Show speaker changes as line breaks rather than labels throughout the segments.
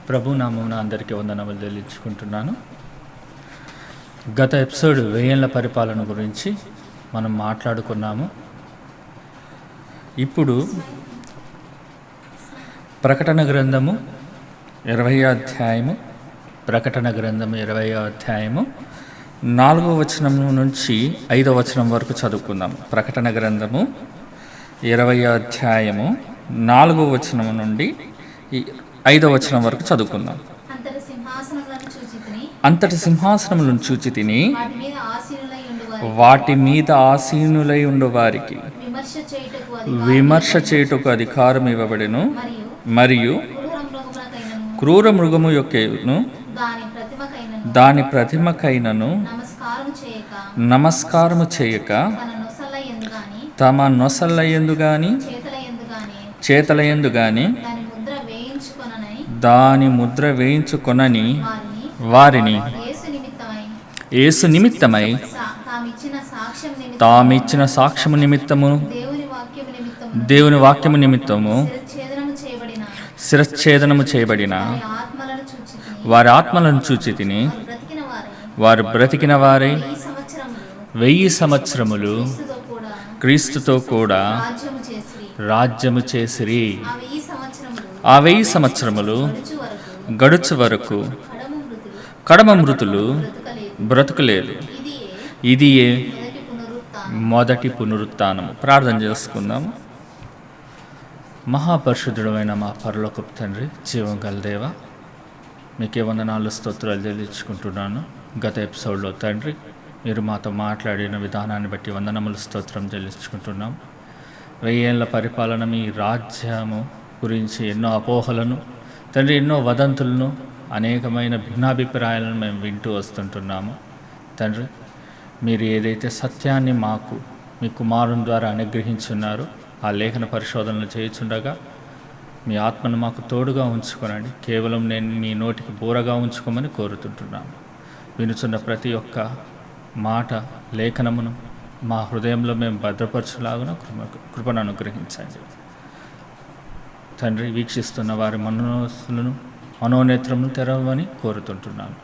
ప్రభు నామమున అందరికీ వందనములు తెలియజేసుకుంటున్నాను. గత ఎపిసోడ్ 1000 ఏళ్ల పరిపాలన గురించి మనం మాట్లాడుకున్నాము. ఇప్పుడు ప్రకటన గ్రంథము 20వ అధ్యాయము 4వ వచనం నుంచి 5వ వచనం వరకు చదువుకుందాం. ప్రకటన గ్రంథము 20వ అధ్యాయము 4వ వచనం నుండి 5వ వచనం వరకు చదువుకుందాం. అంతటి సింహాసనములను చూచి తిని వాటి మీద ఆసీనులై ఉండు వారికి విమర్శ చేయుటకు అధికారం ఇవ్వబడెను. మరియు క్రూర మృగము యొక్కను దాని ప్రతిమకైనను నమస్కారము చేయక తమ నొసలయందు గాని చేతలయందు గాని దాని ముద్ర వేయించుకొనని వారిని యేసు నిమిత్తమై తామిచ్చిన సాక్ష్యము నిమిత్తము దేవుని వాక్యము నిమిత్తము శిరచ్ఛేదనము చేయబడిన వారి ఆత్మలను చూచి తిని వారు బ్రతికిన వారై 1000 సంవత్సరములు క్రీస్తుతో కూడా రాజ్యము చేసిరి. ఆ 1000 సంవత్సరములు గడుచు వరకు కడమ మృతులు బ్రతుకులేదు. ఇది మొదటి పునరుత్థానము. ప్రార్థన చేసుకుందాము. మహాపరిశుద్ధుడమైన మా పరలోకపు తండ్రి, జీవం గల దేవ, మీకే వందనాలు స్తోత్రాలు చెల్లించుకుంటున్నాను. గత ఎపిసోడ్లో తండ్రి మీరు మాతో మాట్లాడిన విధానాన్ని బట్టి వందనములు స్తోత్రం చెల్లించుకుంటున్నాం. 1000 ఏళ్ల పరిపాలన, మీ రాజ్యము గురించి ఎన్నో అపోహలను తండ్రి, ఎన్నో వదంతులను, అనేకమైన భిన్నాభిప్రాయాలను మేము వింటూ వస్తుంటున్నాము. తండ్రి, మీరు ఏదైతే సత్యాన్ని మాకు మీ కుమారుని ద్వారా అనుగ్రహించున్నారో ఆ లేఖన పరిశోధనలు చేయుచుండగా మీ ఆత్మను మాకు తోడుగా ఉంచుకోనండి. కేవలం నేను మీ నోటికి బోరగా ఉంచుకోమని కోరుతుంటున్నాను. వినుచున్న ప్రతి ఒక్క మాట లేఖనమును మా హృదయంలో మేము భద్రపరచులాగున కృపను అనుగ్రహించండి. తండ్రి, వీక్షిస్తున్న వారి మనోనేత్రమును తెరవమని కోరుతుంటున్నాను.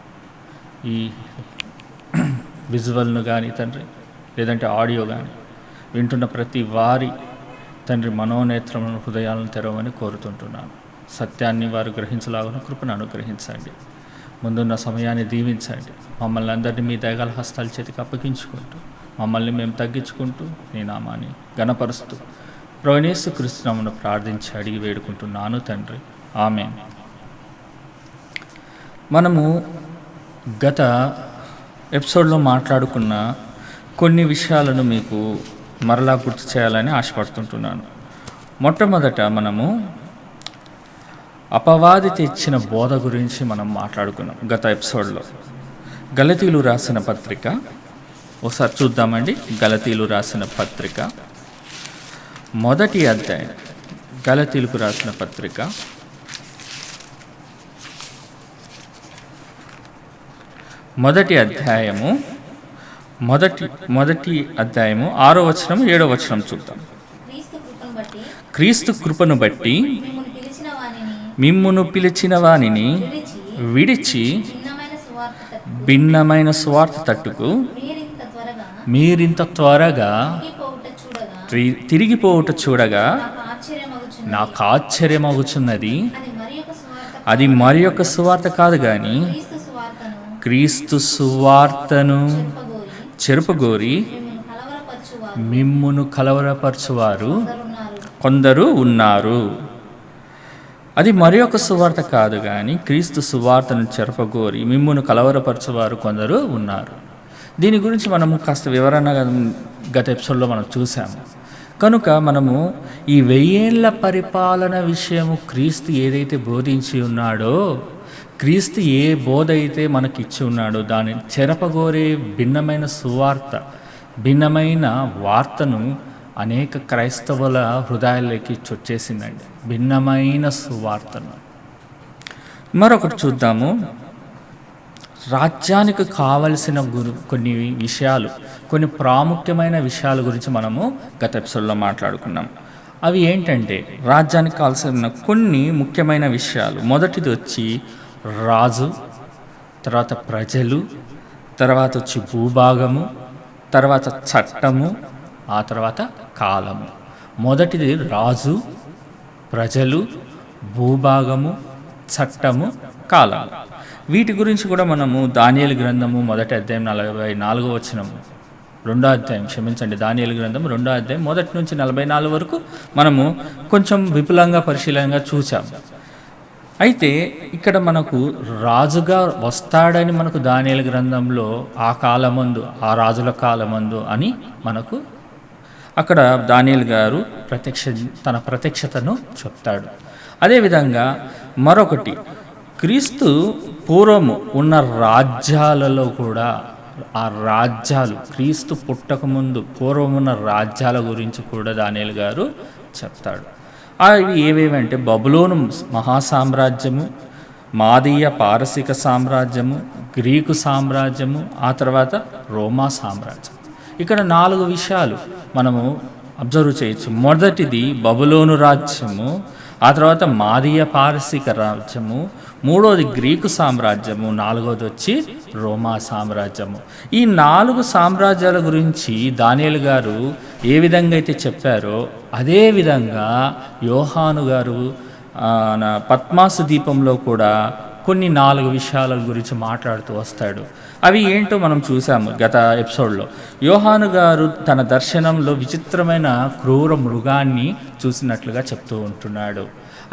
ఈ విజువల్ను కానీ తండ్రి, లేదంటే ఆడియో కానీ వింటున్న ప్రతి వారి తండ్రి మనోనేత్రములను, హృదయాలను తెరవమని కోరుతుంటున్నాను. సత్యాన్ని వారు గ్రహించలాగున కృపను అనుగ్రహించండి. ముందున్న సమయాన్ని దీవించండి. మమ్మల్ని అందరినీ మీ దయగల హస్తాల చేతికి అప్పగించుకుంటూ మమ్మల్ని మేము తగ్గించుకుంటూ నీ నామాన్ని ఘనపరుస్తూ ప్రభువైన యేసుక్రీస్తు నామమున ప్రార్థించి అడిగి వేడుకుంటున్నాను తండ్రి, ఆమేన్. మనము గత ఎపిసోడ్లో మాట్లాడుకున్న కొన్ని విషయాలను మీకు మరలా గుర్తు చేయాలని ఆశపడుతుంటున్నాను. మొట్టమొదట మనము అపవాది తెచ్చిన బోధ గురించి మనం మాట్లాడుకున్నాం గత ఎపిసోడ్లో. గలతీలు రాసిన పత్రిక ఒకసారి చూద్దామండి. గలతీలు రాసిన పత్రిక 1వ అధ్యాయం. గలతీలకు రాసిన పత్రిక 1వ అధ్యాయము 6వ వచనం 7వ వచనం చూద్దాం. క్రీస్తు కృపను బట్టి మిమ్మును పిలిచిన వానిని విడిచి భిన్నమైన స్వార్థ తట్టుకు మీరింత త్వరగా తిరిగిపోవుట చూడగా నాకు ఆశ్చర్యమగుచున్నది. అది మరి యొక్క సువార్త కాదు కానీ క్రీస్తు సువార్తను చెరుపగోరి మిమ్మును కలవరపరచువారు కొందరు ఉన్నారు. అది మరి ఒక సువార్త కాదు కానీ క్రీస్తు సువార్తను చెరపగోరి మిమ్మును కలవరపరచువారు కొందరు ఉన్నారు. దీని గురించి మనము కాస్త వివరణగా గత ఎపిసోడ్లో మనం చూసాము. కనుక మనము ఈ 1000 ఏళ్ల పరిపాలన విషయము క్రీస్తు ఏదైతే బోధించి ఉన్నాడో, క్రీస్తు ఏ బోధ అయితే మనకిచ్చి ఉన్నాడో దాన్ని చెరపగోరే భిన్నమైన సువార్త, భిన్నమైన వార్తను అనేక క్రైస్తవుల హృదయాల్లోకి చొచ్చేసిందండి. భిన్నమైన సువార్తను. మరొకటి చూద్దాము. రాజ్యానికి కావలసిన కొన్ని విషయాలు, కొన్ని ప్రాముఖ్యమైన విషయాల గురించి మనము గత ఎపిసోడ్లో మాట్లాడుకున్నాం. అవి ఏంటంటే రాజ్యానికి కావాల్సిన కొన్ని ముఖ్యమైన విషయాలు. మొదటిది వచ్చి రాజు, తర్వాత ప్రజలు, తర్వాత వచ్చి భూభాగము, తర్వాత చట్టము, ఆ తర్వాత కాలము. మొదటిది రాజు, ప్రజలు, భూభాగము, చట్టము, కాలము. వీటి గురించి కూడా మనము దానియేలు గ్రంథము 1వ అధ్యాయం 44వ వచనము, 2వ అధ్యాయం దానియేలు గ్రంథం 2వ అధ్యాయం 1 నుంచి 44 వరకు మనము కొంచెం విపులంగా పరిశీలనగా చూసాము. అయితే ఇక్కడ మనకు రాజుగా వస్తాడని మనకు దానియేలు గ్రంథంలో ఆ కాలమందు, ఆ రాజుల కాలమందు అని మనకు అక్కడ దానియేలు గారు తన ప్రత్యక్షతను చెప్తాడు. అదేవిధంగా మరొకటి, క్రీస్తు పూర్వము ఉన్న రాజ్యాలలో కూడా, ఆ రాజ్యాలు క్రీస్తు పుట్టకముందు పూర్వమున్న రాజ్యాల గురించి కూడా దానియేలు గారు చెప్తాడు. అవి ఏవేవంటే బబులోను మహాసామ్రాజ్యము, మాదీయ పారసిక సామ్రాజ్యము, గ్రీకు సామ్రాజ్యము, ఆ తర్వాత రోమా సామ్రాజ్యం. ఇక్కడ 4 విషయాలు మనము అబ్జర్వ్ చేయొచ్చు. మొదటిది బబులోను రాజ్యము, ఆ తర్వాత మాదీయ పారసిక రాజ్యము, మూడోది గ్రీకు సామ్రాజ్యము, నాలుగోది వచ్చి రోమా సామ్రాజ్యము. ఈ 4 సామ్రాజ్యాల గురించి దానియేలు గారు ఏ విధంగా అయితే చెప్పారో అదే విధంగా యోహాను గారు పద్మాసు దీపంలో కూడా కొన్ని 4 విషయాల గురించి మాట్లాడుతూ వస్తాడు. అవి ఏంటో మనం చూసాము గత ఎపిసోడ్లో. యోహాను గారు తన దర్శనంలో విచిత్రమైన క్రూర మృగాన్ని చూసినట్లుగా చెప్తూ ఉంటున్నాడు.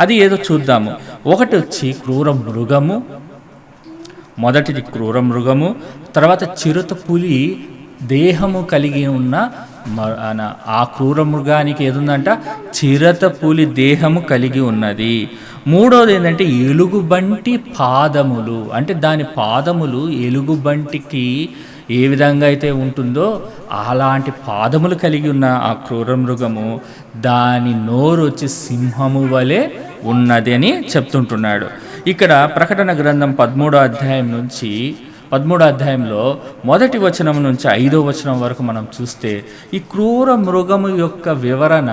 అది ఏదో చూద్దాము. ఒకటి వచ్చి క్రూర మృగము, మొదటిది క్రూర మృగము, తర్వాత చిరుత పులి దేహము కలిగి ఉన్న ఆ క్రూర మృగానికి ఏదుందంట, చిరుత పులి దేహము కలిగి ఉన్నది. మూడోది ఏంటంటే ఎలుగుబంటి పాదములు, అంటే దాని పాదములు ఎలుగుబంటికి ఏ విధంగా అయితే ఉంటుందో అలాంటి పాదములు కలిగి ఉన్న ఆ క్రూర మృగము, దాని నోరు వచ్చి సింహము వలె ఉన్నది అని చెప్తుంటున్నాడు. ఇక్కడ ప్రకటన గ్రంథం 13వ అధ్యాయం నుంచి 13వ అధ్యాయంలో 1వ వచనం నుంచి 5వ వచనం వరకు మనం చూస్తే ఈ క్రూర మృగము యొక్క వివరణ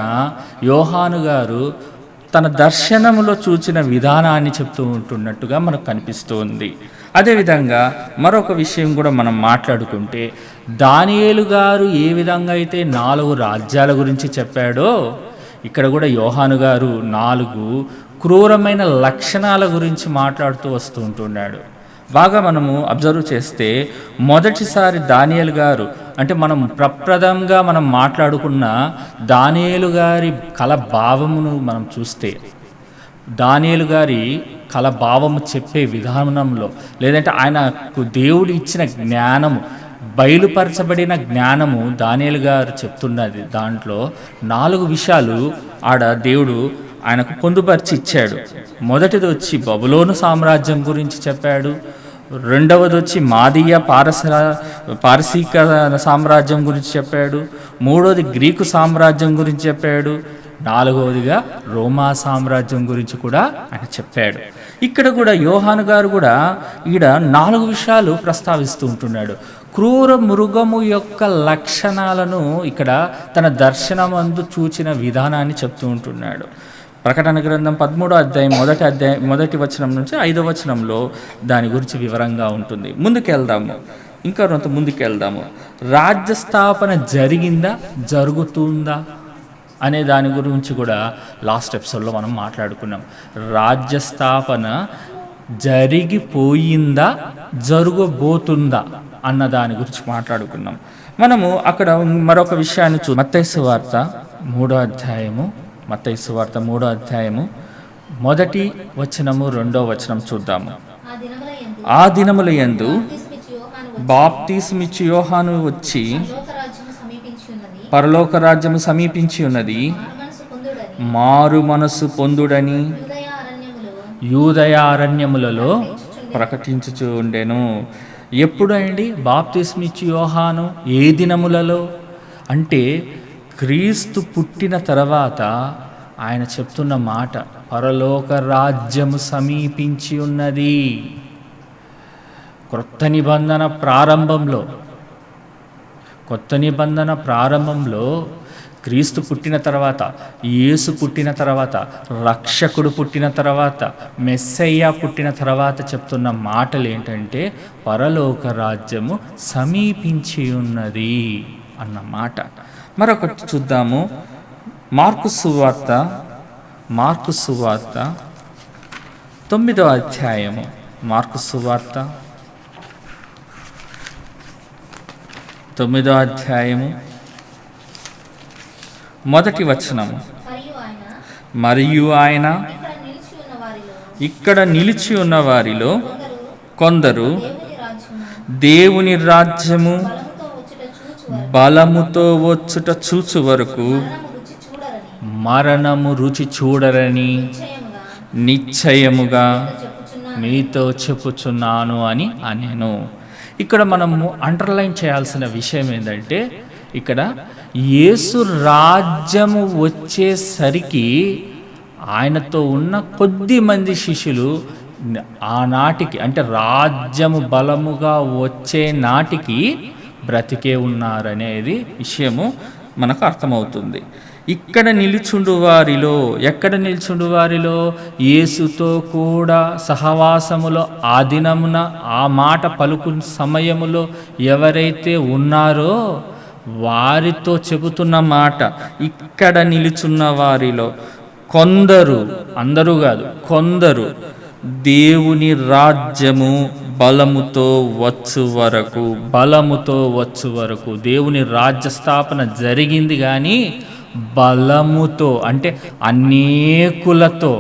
యోహాను గారు తన దర్శనంలో చూచిన విధానాన్ని చెప్తూ ఉంటున్నట్టుగా మనకు కనిపిస్తుంది. అదేవిధంగా మరొక విషయం కూడా మనం మాట్లాడుకుంటే, దానియేలు గారు ఏ విధంగా అయితే 4 రాజ్యాల గురించి చెప్పాడో ఇక్కడ కూడా యోహాను గారు 4 క్రూరమైన లక్షణాల గురించి మాట్లాడుతూ వస్తూ ఉంటున్నాడు. బాగా మనము అబ్జర్వ్ చేస్తే మొదటిసారి దానియేలు గారు, అంటే మనం ప్రప్రదంగా మనం మాట్లాడుకున్న దానియేలు గారి కల భావమును మనం చూస్తే, దానియేలు గారి కల భావము చెప్పే విధానంలో, లేదంటే ఆయనకు దేవుడు ఇచ్చిన జ్ఞానము, బయలుపరచబడిన జ్ఞానము దానియేలు గారు చెప్తున్నది. దాంట్లో 4 విషయాలు ఆడ దేవుడు ఆయనకు పొందుపరిచి ఇచ్చాడు. మొదటిది వచ్చి బబులోను సామ్రాజ్యం గురించి చెప్పాడు. రెండవది వచ్చి మాదీయ పారసీక సామ్రాజ్యం గురించి చెప్పాడు. మూడవది గ్రీకు సామ్రాజ్యం గురించి చెప్పాడు. 4వదిగా రోమా సామ్రాజ్యం గురించి కూడా ఆయన చెప్పాడు. ఇక్కడ కూడా యోహాను గారు కూడా ఈడ 4 విషయాలు ప్రస్తావిస్తూ ఉంటున్నాడు. క్రూర మృగము యొక్క లక్షణాలను ఇక్కడ తన దర్శనమందు చూచిన విధానాన్ని చెప్తూ ఉంటున్నాడు. ప్రకటన గ్రంథం 13వ అధ్యాయం 1వ వచనం నుంచి 5వ వచనంలో దాని గురించి వివరంగా ఉంటుంది. ఇంకా కొంత ముందుకెళ్దాము. రాజ్యస్థాపన జరిగిందా, జరుగుతుందా అనే దాని గురించి కూడా లాస్ట్ ఎపిసోడ్లో మనం మాట్లాడుకున్నాం. రాజ్యస్థాపన జరిగిపోయిందా, జరగబోతుందా అన్న దాని గురించి మాట్లాడుకున్నాం. మనము అక్కడ మరొక విషయాన్ని మత్తయి సువార్త 3వ అధ్యాయము, మత్తయి సువార్త 3వ అధ్యాయము 1వ వచనము 2వ వచనం చూద్దాము. ఆ దినముల యందు బాప్తిస్మిచ్చు యోహాను వచ్చి, పరలోక రాజ్యము సమీపించి ఉన్నది, మారు మనసు పొందుడని యూదయ అరణ్యములలో ప్రకటించుచూ ఉండెను. ఎప్పుడండి బాప్తిస్మిచ్చు యోహాను? ఏ దినములలో అంటే క్రీస్తు పుట్టిన తర్వాత ఆయన చెప్తున్న మాట, పరలోక రాజ్యము సమీపించి ఉన్నది. కొత్త నిబంధన ప్రారంభంలో క్రీస్తు పుట్టిన తర్వాత, యేసు పుట్టిన తర్వాత, రక్షకుడు పుట్టిన తర్వాత, మెస్సయ్య పుట్టిన తర్వాత చెప్తున్న మాటలు ఏంటంటే పరలోక రాజ్యము సమీపించి ఉన్నది అన్న మాట. మరొకటి చూద్దాము. మార్కు సువార్త 9వ అధ్యాయము. మార్కు సువార్త 9వ అధ్యాయము మొదటి వచనము. మరియు ఆయన ఇక్కడ నిలిచి ఉన్న వారిలో కొందరు దేవుని రాజ్యము బలముతో వచ్చుట చూచు వరకు మరణము రుచి చూడరని నిశ్చయముగా మీతో చెప్పుచున్నాను అని అనేను. ఇక్కడ మనము అండర్లైన్ చేయాల్సిన విషయం ఏంటంటే, ఇక్కడ యేసు రాజ్యము వచ్చేసరికి ఆయనతో ఉన్న కొద్ది మంది శిష్యులు ఆనాటికి, అంటే రాజ్యము బలముగా వచ్చే నాటికి బ్రతికే ఉన్నారనేది విషయము మనకు అర్థమవుతుంది. ఇక్కడ నిలుచుండు వారిలో, ఎక్కడ నిలుచుండు వారిలో? యేసుతో కూడా సహవాసములో ఆ దినమున ఆ మాట పలుకు సమయములో ఎవరైతే ఉన్నారో వారితో చెబుతున్న మాట. ఇక్కడ నిలుచున్న వారిలో కొందరు, అందరూ కాదు, కొందరు దేవుని రాజ్యము బలముతో వచ్చు వరకు దేవుని రాజ్య స్థాపన జరిగింది. కానీ బలముతో అంటే అనేకులతో,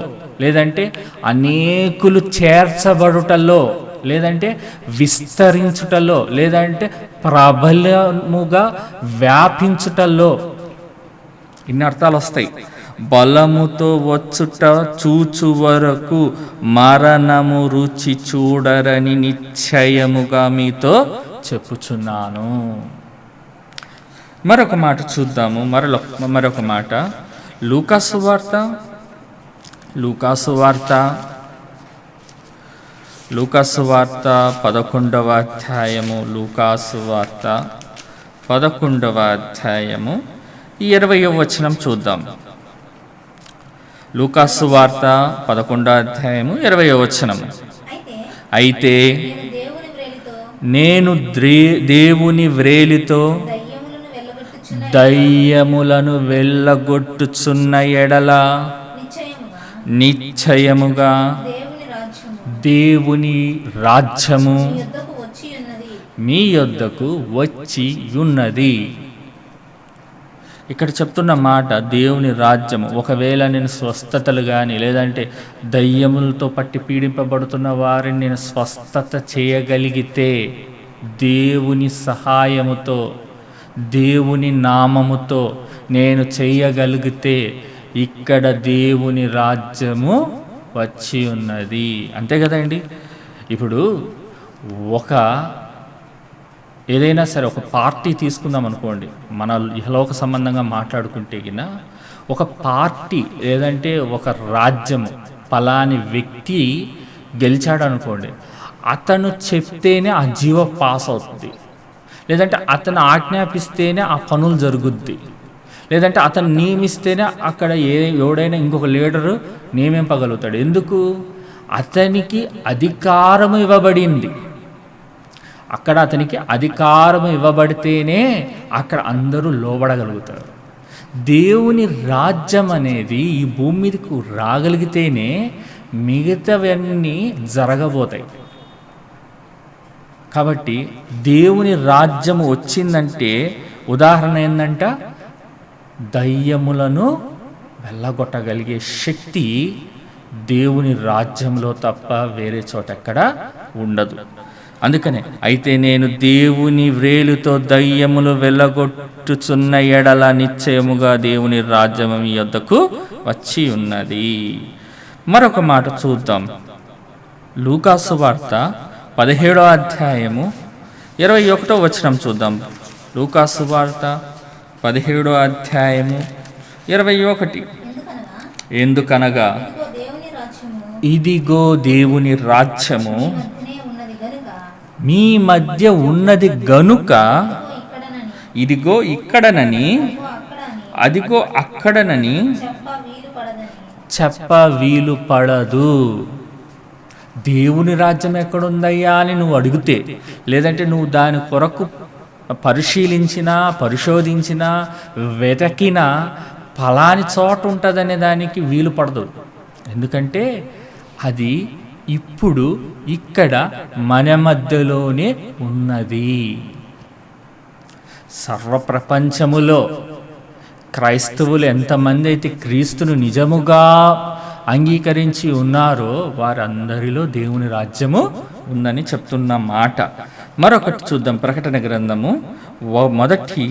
లేదంటే అనేకులు చేర్చబడుటలో, లేదంటే విస్తరించుటలో, లేదంటే ప్రబలముగా వ్యాపించుటలో, ఇన్ని అర్థాలు వస్తాయి. బలముతో వచ్చుట చూచు వరకు మరణము రుచి చూడరని నిశ్చయముగా మీతో చెప్పుచున్నాను. మరొక మాట చూద్దాము. మరొక మాట లూకాసు వార్త 11వ అధ్యాయము. లూకాసు వార్త 11వ అధ్యాయము 20వ వచనం చూద్దాం. లూకాసు వార్త 11వ అధ్యాయము 20వ వచనము. అయితే నేను దేవుని వ్రేలితో దయ్యములను వెళ్ళగొట్టుచున్న ఎడల నిశ్చయముగా దేవుని రాజ్యము మీ యొద్దకు వచ్చి ఉన్నది. ఇక్కడ చెప్తున్న మాట దేవుని రాజ్యము. ఒకవేళ నేను స్వస్థతలు కానీ, లేదంటే దయ్యములతో పట్టి పీడింపబడుతున్న వారిని నేను స్వస్థత చేయగలిగితే, దేవుని సహాయముతో, దేవుని నామముతో నేను చేయగలిగితే ఇక్కడ దేవుని రాజ్యము వచ్చి ఉన్నది. అంతే కదండి. ఇప్పుడు ఏదైనా సరే ఒక పార్టీ తీసుకుందాం అనుకోండి, మన ఇహలోక సంబంధంగా మాట్లాడుకుంటే గిన ఒక పార్టీ లేదంటే ఒక రాజ్యము పలాని వ్యక్తి గెలిచాడు అనుకోండి, అతను చెప్తేనే ఆ జీవో పాస్ అవుతుంది, లేదంటే అతను ఆజ్ఞాపిస్తేనే ఆ పనులు జరుగుద్ది, లేదంటే అతను నియమిస్తేనే అక్కడ ఎవడైనా ఇంకొక లీడరు నియమింపగలుగుతాడు. ఎందుకు? అతనికి అధికారము ఇవ్వబడింది. అక్కడ అతనికి అధికారం ఇవ్వబడితేనే అక్కడ అందరూ లోబడగలుగుతారు. దేవుని రాజ్యం అనేది ఈ భూమి మీదకు రాగలిగితేనే మిగతావన్నీ జరగబోతాయి. కాబట్టి దేవుని రాజ్యం వచ్చిందంటే ఉదాహరణ ఏంటంట, దయ్యములను వెళ్ళగొట్టగలిగే శక్తి దేవుని రాజ్యంలో తప్ప వేరే చోట ఎక్కడ ఉండదు. అందుకనే అయితే నేను దేవుని వ్రేలుతో దయ్యములు వెళ్ళగొట్టుచున్న ఎడల నిశ్చయముగా దేవుని రాజ్యం మీ యొద్దకు వచ్చి ఉన్నది. మరొక మాట చూద్దాం. లూకాసు వార్త 17వ అధ్యాయము 21వ వచనం చూద్దాం. లూకాసు వార్త 17వ అధ్యాయము 21. ఎందుకనగా ఇదిగో దేవుని రాజ్యము మీ మధ్య ఉన్నది గనుక, ఇదిగో ఇక్కడనని అదిగో అక్కడనని చెప్ప వీలు పడదు. దేవుని రాజ్యం ఎక్కడుందయ్యా అని నువ్వు అడిగితే, లేదంటే నువ్వు దాని కొరకు పరిశీలించినా పరిశోధించినా వెతకినా ఫలాని చోట ఉంటుందనే దానికి వీలు పడదు. ఎందుకంటే అది ఇప్పుడు ఇక్కడ మన మధ్యలోనే ఉన్నది. సర్వప్రపంచములో క్రైస్తవులు ఎంతమంది అయితే క్రీస్తును నిజముగా అంగీకరించి ఉన్నారో వారందరిలో దేవుని రాజ్యము ఉందని చెప్తున్న మాట. మరొకటి చూద్దాం. ప్రకటన గ్రంథము మొదటి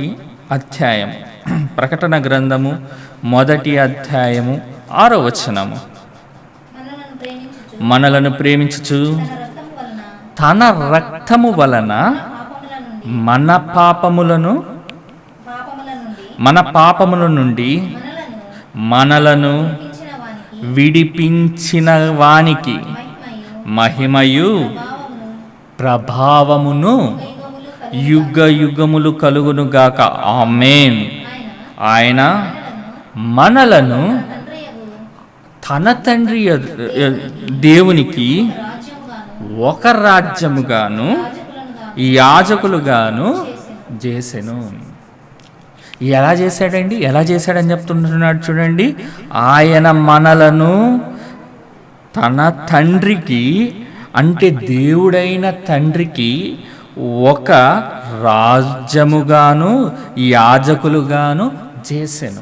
అధ్యాయం, ప్రకటన గ్రంథము మొదటి అధ్యాయము 6వ వచనము. మనలను ప్రేమించుచు తన రక్తము వలన మన పాపముల నుండి మనలను విడిపించిన వానికి మహిమయు ప్రభావమును యుగ యుగములు కలుగునుగాక. ఆమేన్. ఆయన మనలను తన తండ్రి దేవునికి ఒక రాజ్యముగాను యాజకులుగాను చేసెను. ఎలా చేశాడండి? ఎలా చేశాడని చెప్తుంటున్నాడు చూడండి. ఆయన మనలను తన తండ్రికి, అంటే దేవుడైన తండ్రికి ఒక రాజ్యముగాను యాజకులుగాను చేసెను.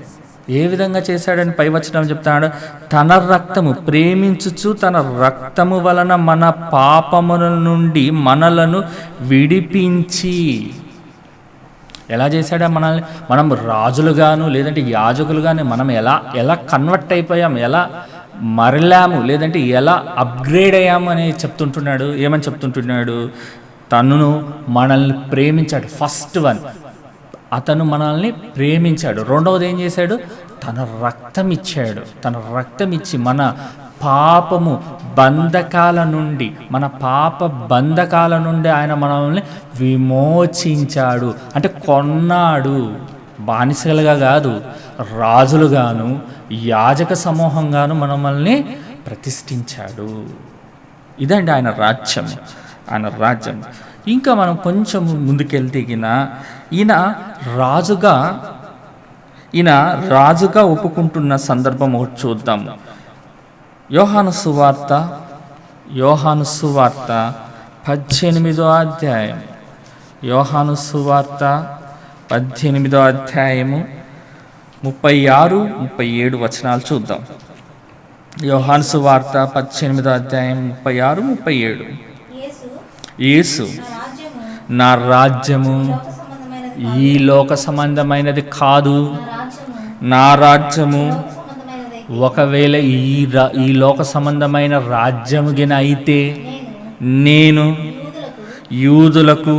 ఏ విధంగా చేశాడని పై వచనం చెప్తాడు. తన రక్తము ప్రేమించుచు తన రక్తము వలన మన పాపముల నుండి మనలను విడిపించి. ఎలా చేశాడా మనల్ని? మనం రాజులుగాను లేదంటే యాజకులుగాను మనం ఎలా కన్వర్ట్ అయిపోయాం, ఎలా మరలాము, లేదంటే ఎలా అప్గ్రేడ్ అయ్యాము అని చెప్తుంటున్నాడు. ఏమని చెప్తుంటున్నాడు? తను మనల్ని ప్రేమించాడు. ఫస్ట్ వన్, అతను మనల్ని ప్రేమించాడు. రెండవది ఏం చేశాడు? తన రక్తం ఇచ్చాడు. తన రక్తం ఇచ్చి మన పాపము బంధకాల నుండి, మన పాప బంధకాల నుండి ఆయన మనల్ని విమోచించాడు. అంటే కొన్నాడు. బానిసలుగా కాదు, రాజులుగాను యాజక సమూహంగాను మనల్ని ప్రతిష్ఠించాడు. ఇదండి ఆయన రాజ్యం. ఆయన రాజ్యం. ఇంకా మనం కొంచెం ముందుకెళ్తే ఈయన రాజుగా ఒప్పుకుంటున్న సందర్భం ఒకటి చూద్దాం. యోహాను సువార్త 18వ అధ్యాయం. యోహాను సువార్త 18వ అధ్యాయము 36, 37 వచనాలు చూద్దాం. యోహాను సువార్త 18వ అధ్యాయం 36, 37. యేసు, నా రాజ్యము ఈ లోక సంబంధమైనది కాదు. నా రాజ్యము ఒకవేళ ఈ లోక సంబంధమైన రాజ్యముగిన అయితే నేను యూదులకు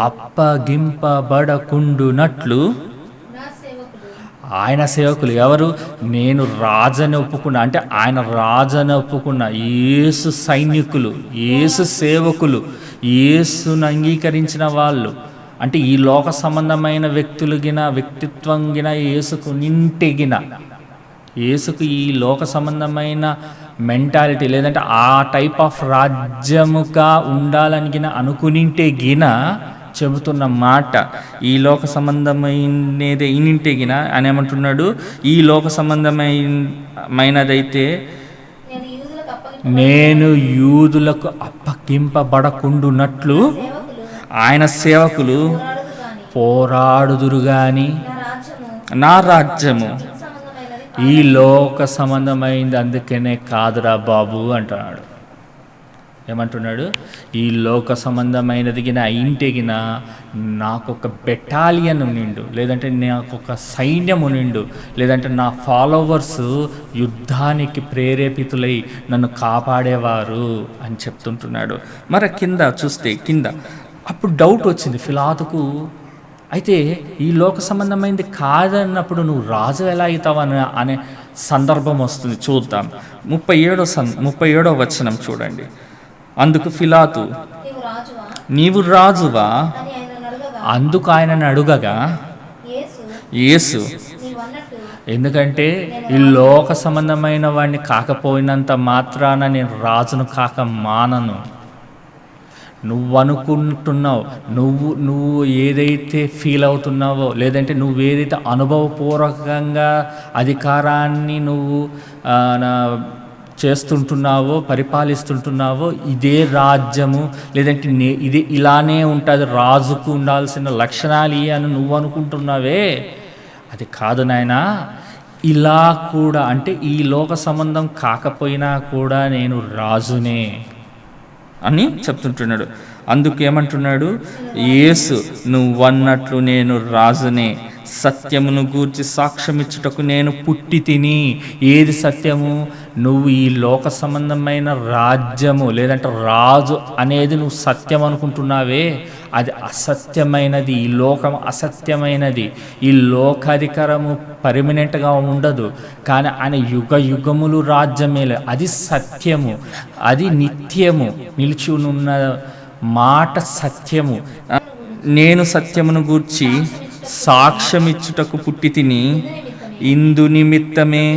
అప్పగింపబడకుండునట్లు. ఆయన సేవకులు ఎవరు? నేను రాజని ఒప్పుకున్నా, అంటే ఆయన రాజని ఒప్పుకున్న యేసు సైనికులు, యేసు సేవకులు, యేసును అంగీకరించిన వాళ్ళు. అంటే ఈ లోక సంబంధమైన వ్యక్తిత్వం గిన యేసుకు నింటెగిన, యేసుకు ఈ లోక సంబంధమైన మెంటాలిటీ లేదంటే ఆ టైప్ ఆఫ్ రాజ్యముగా ఉండాలని అనుకునింటే గిన చెబుతున్న మాట. ఈ లోక సంబంధమైనదే ఇనింటే గిన అని ఏమంటున్నాడు? ఈ లోక సంబంధమైనదైతే నేను యూదులకు అప్పగింపబడకుండునట్లు ఆయన సేవకులు పోరాడుదురు గాని నా రాజ్యము ఈ లోక సంబంధమైంది అందుకనే కాదురా బాబు అంటున్నాడు. ఏమంటున్నాడు? ఈ లోక సంబంధమైనది ఇంటిగిన నాకొక బెటాలియన్ నిండు, లేదంటే నాకొక సైన్యము నిండు, లేదంటే నా ఫాలోవర్స్ యుద్ధానికి ప్రేరేపితులై నన్ను కాపాడేవారు అని చెప్తుంటున్నాడు. మరి కింద చూస్తే అప్పుడు డౌట్ వచ్చింది ఫిలాతుకు. అయితే ఈ లోక సంబంధమైనది కాదన్నప్పుడు నువ్వు రాజు ఎలా అవుతావని అనే సందర్భం వస్తుంది. చూద్దాం. 37వ వచనం చూడండి. అందుకు ఫిలాతు, నీవు రాజువా? అందుకు ఆయనను అడుగగా యేసు. ఎందుకంటే ఈ లోక సంబంధమైన వాడిని కాకపోయినంత మాత్రాన నేను రాజును కాక మానను. నువ్వు అనుకుంటున్నావు, నువ్వు ఏదైతే ఫీల్ అవుతున్నావో, లేదంటే నువ్వు ఏదైతే అనుభవపూర్వకంగా అధికారాన్ని నువ్వు చేస్తుంటున్నావో, పరిపాలిస్తుంటున్నావో, ఇదే రాజ్యము, లేదంటే ఇదే ఇలానే ఉంటుంది, రాజుకు ఉండాల్సిన లక్షణాలు అని నువ్వు అనుకుంటున్నావే, అది కాదు నాయనా. ఇలా కూడా అంటే ఈ లోక సంబంధం కాకపోయినా కూడా నేను రాజునే అని చెప్తుంటున్నాడు. అందుకేమంటున్నాడు? యేసు, నువ్వన్నట్లు నేను రాజునే, సత్యమును గూర్చి సాక్ష్యమిచ్చుటకు నేను పుట్టి తిని. ఏది సత్యము? నువ్వు ఈ లోక సంబంధమైన రాజ్యము లేదంటే రాజు అనేది నువ్వు సత్యం అనుకుంటున్నావే, అది అసత్యమైనది. ఈ లోకం అసత్యమైనది. ఈ లోకాధికారము పర్మనెంట్గా ఉండదు, కానీ ఆయన యుగ యుగములు రాజ్యమే, అది సత్యము, అది నిత్యము నిలిచి ఉన్న మాట సత్యము. నేను సత్యమును గూర్చి సాక్ష్యమిచ్చుటకు పుట్టి తిని, ఇందు నిమిత్తమే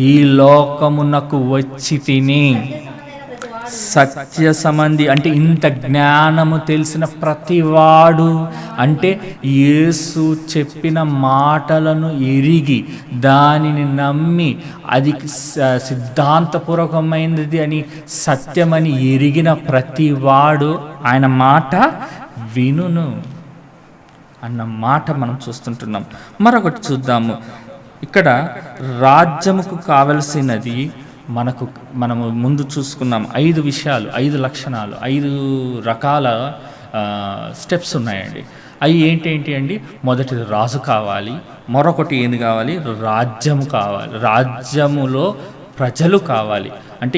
ఈ లోకమునకు వచ్చి తిని. సత్య సంబంధి అంటే ఇంత జ్ఞానము తెలిసిన ప్రతివాడు, అంటే యేసు చెప్పిన మాటలను ఎరిగి దానిని నమ్మి అది సిద్ధాంతపూర్వకమైనది అని సత్యమని ఎరిగిన ప్రతివాడు ఆయన మాట వినును అన్న మాట మనం చూస్తుంటున్నాం. మరొకటి చూద్దాము. ఇక్కడ రాజ్యముకు కావలసినది మనము ముందు చూసుకున్నాం. 5 విషయాలు, 5 లక్షణాలు, 5 రకాల స్టెప్స్ ఉన్నాయండి. అవి ఏంటి అండి? మొదటిది రాజు కావాలి. మరొకటి ఏంది కావాలి? రాజ్యము కావాలి. రాజ్యములో ప్రజలు కావాలి, అంటే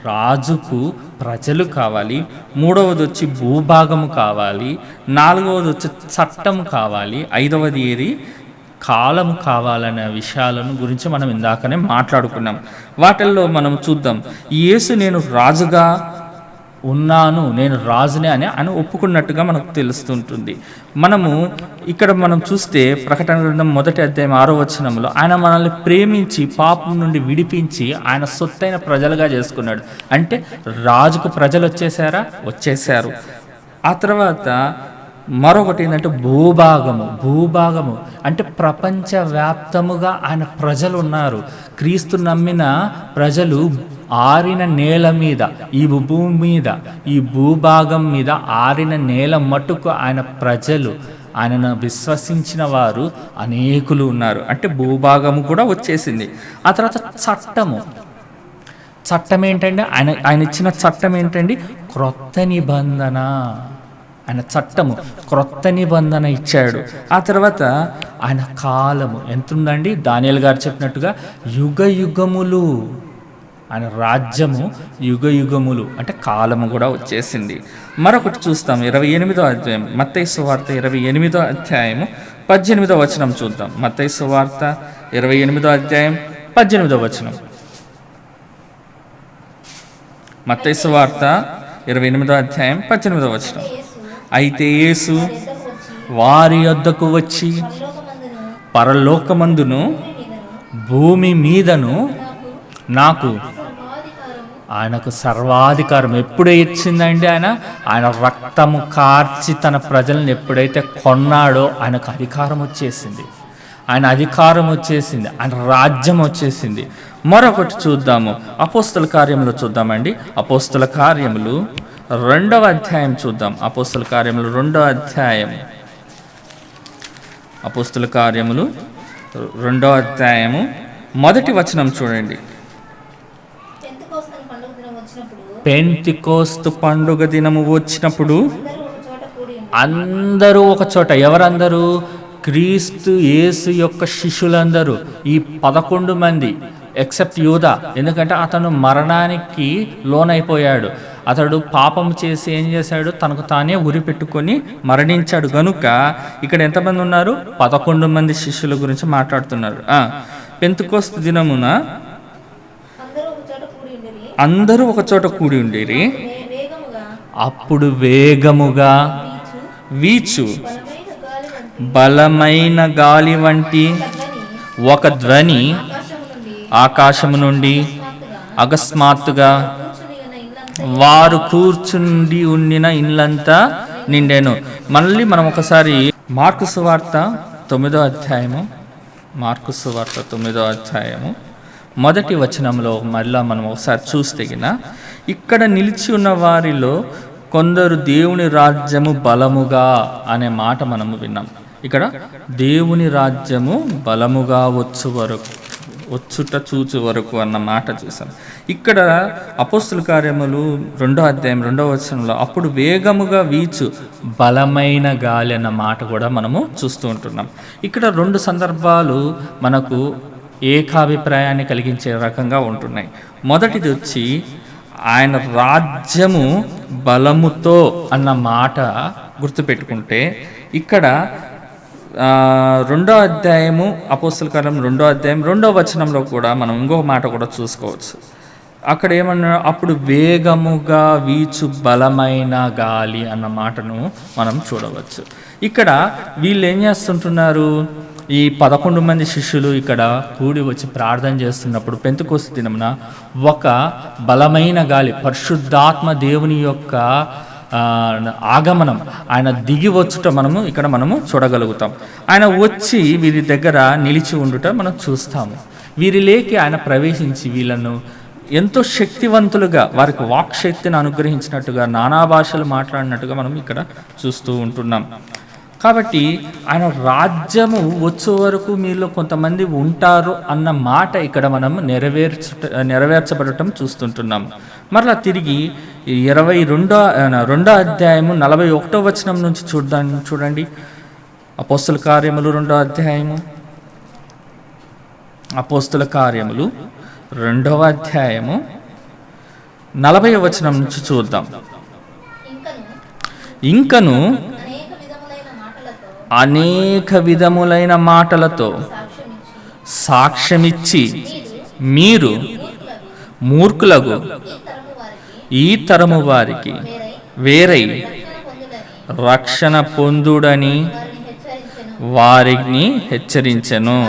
రాజుకు ప్రజలు కావాలి. మూడవది వచ్చి భూభాగము కావాలి. నాలుగవది వచ్చి చట్టము కావాలి. ఐదవది ఏది? కాలము కావాలనే విషయాలను గురించి మనం ఇందాకనే మాట్లాడుకున్నాం. వాటిల్లో మనం చూద్దాం. యేసు నేను రాజుగా ఉన్నాను, నేను రాజునే అని ఒప్పుకున్నట్టుగా మనకు తెలుస్తుంటుంది. మనము ఇక్కడ మనం చూస్తే ప్రకటన గ్రంథం 1వ అధ్యాయం 6వ వచనంలో ఆయన మనల్ని ప్రేమించి పాపం నుండి విడిపించి ఆయన సొత్తైన ప్రజలుగా చేసుకున్నాడు. అంటే రాజుకు ప్రజలు వచ్చేసారు. ఆ తర్వాత మరొకటి ఏంటంటే భూభాగము అంటే ప్రపంచవ్యాప్తముగా ఆయన ప్రజలు ఉన్నారు. క్రీస్తు నమ్మిన ప్రజలు ఆరిన నేల మీద, ఈ భూమి మీద, ఈ భూభాగం మీద ఆరిన నేల మట్టుకు ఆయన ప్రజలు, ఆయనను విశ్వసించిన వారు అనేకులు ఉన్నారు. అంటే భూభాగము కూడా వచ్చేసింది. ఆ తర్వాత చట్టం ఏంటండి? ఆయన ఇచ్చిన చట్టం ఏంటండి? క్రొత్త నిబంధన. ఆయన చట్టము క్రొత్త నిబంధన ఇచ్చాడు. ఆ తర్వాత ఆయన కాలము ఎంత ఉందండి? దానియేలు గారు చెప్పినట్టుగా యుగ యుగములు. ఆయన రాజ్యము యుగ యుగములు, అంటే కాలము కూడా వచ్చేసింది. మరొకటి చూస్తాం. 28వ అధ్యాయం మత్తయి సువార్త 28వ అధ్యాయము 18వ వచనం చూద్దాం. మత్తయి సువార్త 28వ అధ్యాయం 18వ వచనం. మత్తయి సువార్త 28వ అధ్యాయం 18వ వచనం. అయితే యేసు వారి యొద్దకు వచ్చి పరలోకమందును భూమి మీదను నాకు ఆయనకు సర్వాధికారం ఎప్పుడే ఇచ్చిందండి? ఆయన రక్తము కార్చి తన ప్రజలను ఎప్పుడైతే కొన్నాడో ఆయనకు అధికారం వచ్చేసింది. ఆయన రాజ్యం వచ్చేసింది. మరొకటి చూద్దాము. అపోస్తల కార్యములు చూద్దామండి. అపోస్తల కార్యములు 2వ అధ్యాయం చూద్దాం. అపోస్తల కార్యములు 2వ అధ్యాయం. అపోస్తల కార్యములు 2వ అధ్యాయము 1వ వచనం చూడండి. పెంతెకోస్తు పండుగ దినము వచ్చినప్పుడు అందరూ ఒక చోట. ఎవరందరూ? క్రీస్తు యేసు యొక్క శిష్యులందరూ, ఈ 11 మంది ఎక్సెప్ట్ యూదా. ఎందుకంటే అతను మరణానికి లోనైపోయాడు. అతడు పాపం చేసి ఏం చేశాడు? తనకు తానే ఉరి పెట్టుకొని మరణించాడు. కనుక ఇక్కడ ఎంతమంది ఉన్నారు? 11 మంది శిష్యుల గురించి మాట్లాడుతున్నారు. పెంతెకోస్తు దినమున అందరూ ఒక చోట కూడి ఉండేరి. అప్పుడు వేగముగా వీచు బలమైన గాలి వంటి ఒక ధ్వని ఆకాశము నుండి అకస్మాత్తుగా వారు కూర్చుండి ఉండిన ఇల్లంతా నిండెను. మళ్ళీ మనం ఒకసారి మార్కు సువార్త 9వ అధ్యాయము, మార్కు సువార్త 9వ అధ్యాయము మొదటి వచనంలో మళ్ళా మనం ఒకసారి చూస్తే ఇక్కడ నిలిచి ఉన్న వారిలో కొందరు దేవుని రాజ్యము బలముగా అనే మాట మనము విన్నాం. ఇక్కడ దేవుని రాజ్యము బలముగా వచ్చుట చూచు వరకు అన్న మాట చూసాం. ఇక్కడ అపోస్తుల కార్యములు 2వ అధ్యాయం 2వ వచనంలో అప్పుడు వేగముగా వీచు బలమైన గాలి అన్న మాట కూడా మనము చూస్తూ ఉంటున్నాం. ఇక్కడ 2 సందర్భాలు మనకు ఏకాభిప్రాయాన్ని కలిగించే రకంగా ఉంటున్నాయి. మొదటిది వచ్చి ఆయన రాజ్యము బలముతో అన్న మాట గుర్తుపెట్టుకుంటే, ఇక్కడ 2వ అధ్యాయము అపోస్తుల కార్యం 2వ అధ్యాయం 2వ వచనంలో కూడా మనం ఇంకొక మాట కూడా చూసుకోవచ్చు. అక్కడ ఏమన్నా, అప్పుడు వేగముగా వీచు బలమైన గాలి అన్న మాటను మనం చూడవచ్చు. ఇక్కడ వీళ్ళు ఏం చేస్తుంటున్నారు, ఈ 11 మంది శిష్యులు ఇక్కడ కూడి వచ్చి ప్రార్థన చేస్తున్నప్పుడు పెంతెకోస్తు దినమున ఒక బలమైన గాలి, పరిశుద్ధాత్మ దేవుని యొక్క ఆగమనం, ఆయన దిగి వచ్చుట మనము చూడగలుగుతాం. ఆయన వచ్చి వీరి దగ్గర నిలిచి ఉండుట మనం చూస్తాము. వీరిలోకి ఆయన ప్రవేశించి వీళ్ళను ఎంతో శక్తివంతులుగా, వారికి వాక్శక్తిని అనుగ్రహించినట్టుగా, నానా భాషలు మాట్లాడినట్టుగా మనం ఇక్కడ చూస్తూ ఉంటున్నాం. కాబట్టి ఆయన రాజ్యము వచ్చే వరకు మీలో కొంతమంది ఉంటారు అన్న మాట ఇక్కడ మనం నెరవేర్చబడటం చూస్తుంటున్నాం. మరలా తిరిగి 22వ అధ్యాయము 41వ వచనం నుంచి చూడండి. అపోస్తుల కార్యములు 2వ అధ్యాయము, అపోస్తుల కార్యములు 2వ అధ్యాయము 40వ వచనం నుంచి చూద్దాం. ఇంకను అనేక విధములైన మాటలతో సాక్ష్యమిచ్చి మీరు మూర్ఖులకు ఈ తరము వారికి వేరై రక్షణ పొందుడని వారిని హెచ్చరించెను.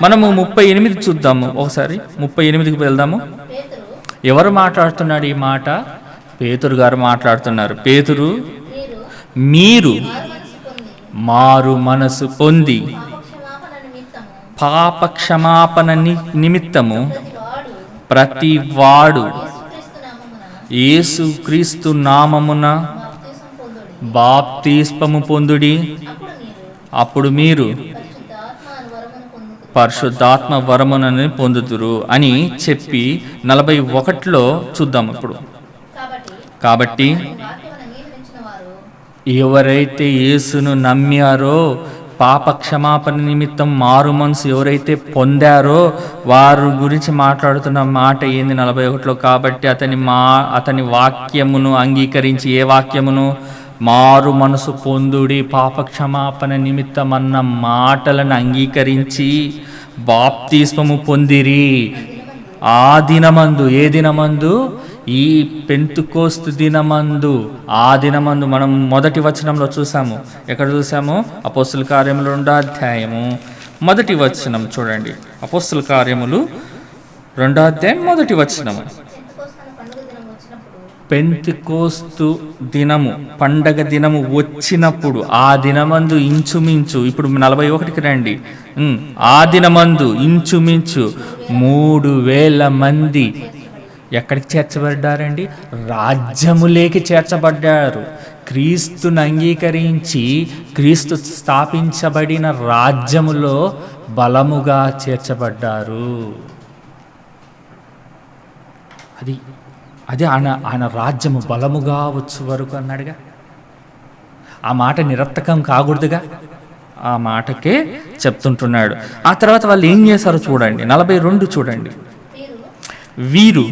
మనము 38 చూద్దాము. ఒకసారి 38కి వెళ్దాము. ఎవరు మాట్లాడుతున్నాడు ఈ మాట? పేతురు గారు మాట్లాడుతున్నారు. పేతురు, మీరు మారు మనసు పొంది పాప క్షమాపణ నిమిత్తము ప్రతి వాడు యేసుక్రీస్తు నామమున బాప్తిస్మము పొందుడి, అప్పుడు మీరు పరిశుద్ధాత్మ వరమునని పొందుదురు అని చెప్పి 41లో చూద్దాం. ఇప్పుడు కాబట్టి ఎవరైతే యేసును నమ్మారో, పాప క్షమాపణ నిమిత్తం మారు మనసు ఎవరైతే పొందారో వారు గురించి మాట్లాడుతున్న మాట ఏంది 41లో? కాబట్టి అతని వాక్యమును అంగీకరించి, ఏ వాక్యమును? మారు మనసు పొందుడి, పాప క్షమాపణ నిమిత్తం అన్న మాటలను అంగీకరించి బాప్తిస్మము పొందిరి. ఆ దినమందు, ఏ దినమందు? ఈ పెంతెకోస్తు దినమందు. ఆ దినమందు మనం మొదటి వచనంలో చూసాము. ఎక్కడ చూసాము? అపోస్తుల కార్యములు 2వ అధ్యాయము మొదటి వచనం చూడండి. అపోస్తుల కార్యములు 2వ అధ్యాయం మొదటి వచనము. పెంతెకోస్తు దినము, పండగ దినము వచ్చినప్పుడు, ఆ దినమందు ఇంచుమించు, ఇప్పుడు 41కి రండి. ఆ దినమందు ఇంచుమించు 3000 మంది ఎక్కడికి చేర్చబడ్డారండి? రాజ్యములేకి చేర్చబడ్డారు. క్రీస్తును అంగీకరించి క్రీస్తు స్థాపించబడిన రాజ్యములో బలముగా చేర్చబడ్డారు. అది ఆయన రాజ్యము బలముగా వచ్చు వరకు అన్నాడుగా. ఆ మాట నిరర్థకం కాకూడదుగా, ఆ మాటకే చెప్తుంటున్నాడు. ఆ తర్వాత వాళ్ళు ఏం చేశారో చూడండి. 42 చూడండి. వీరు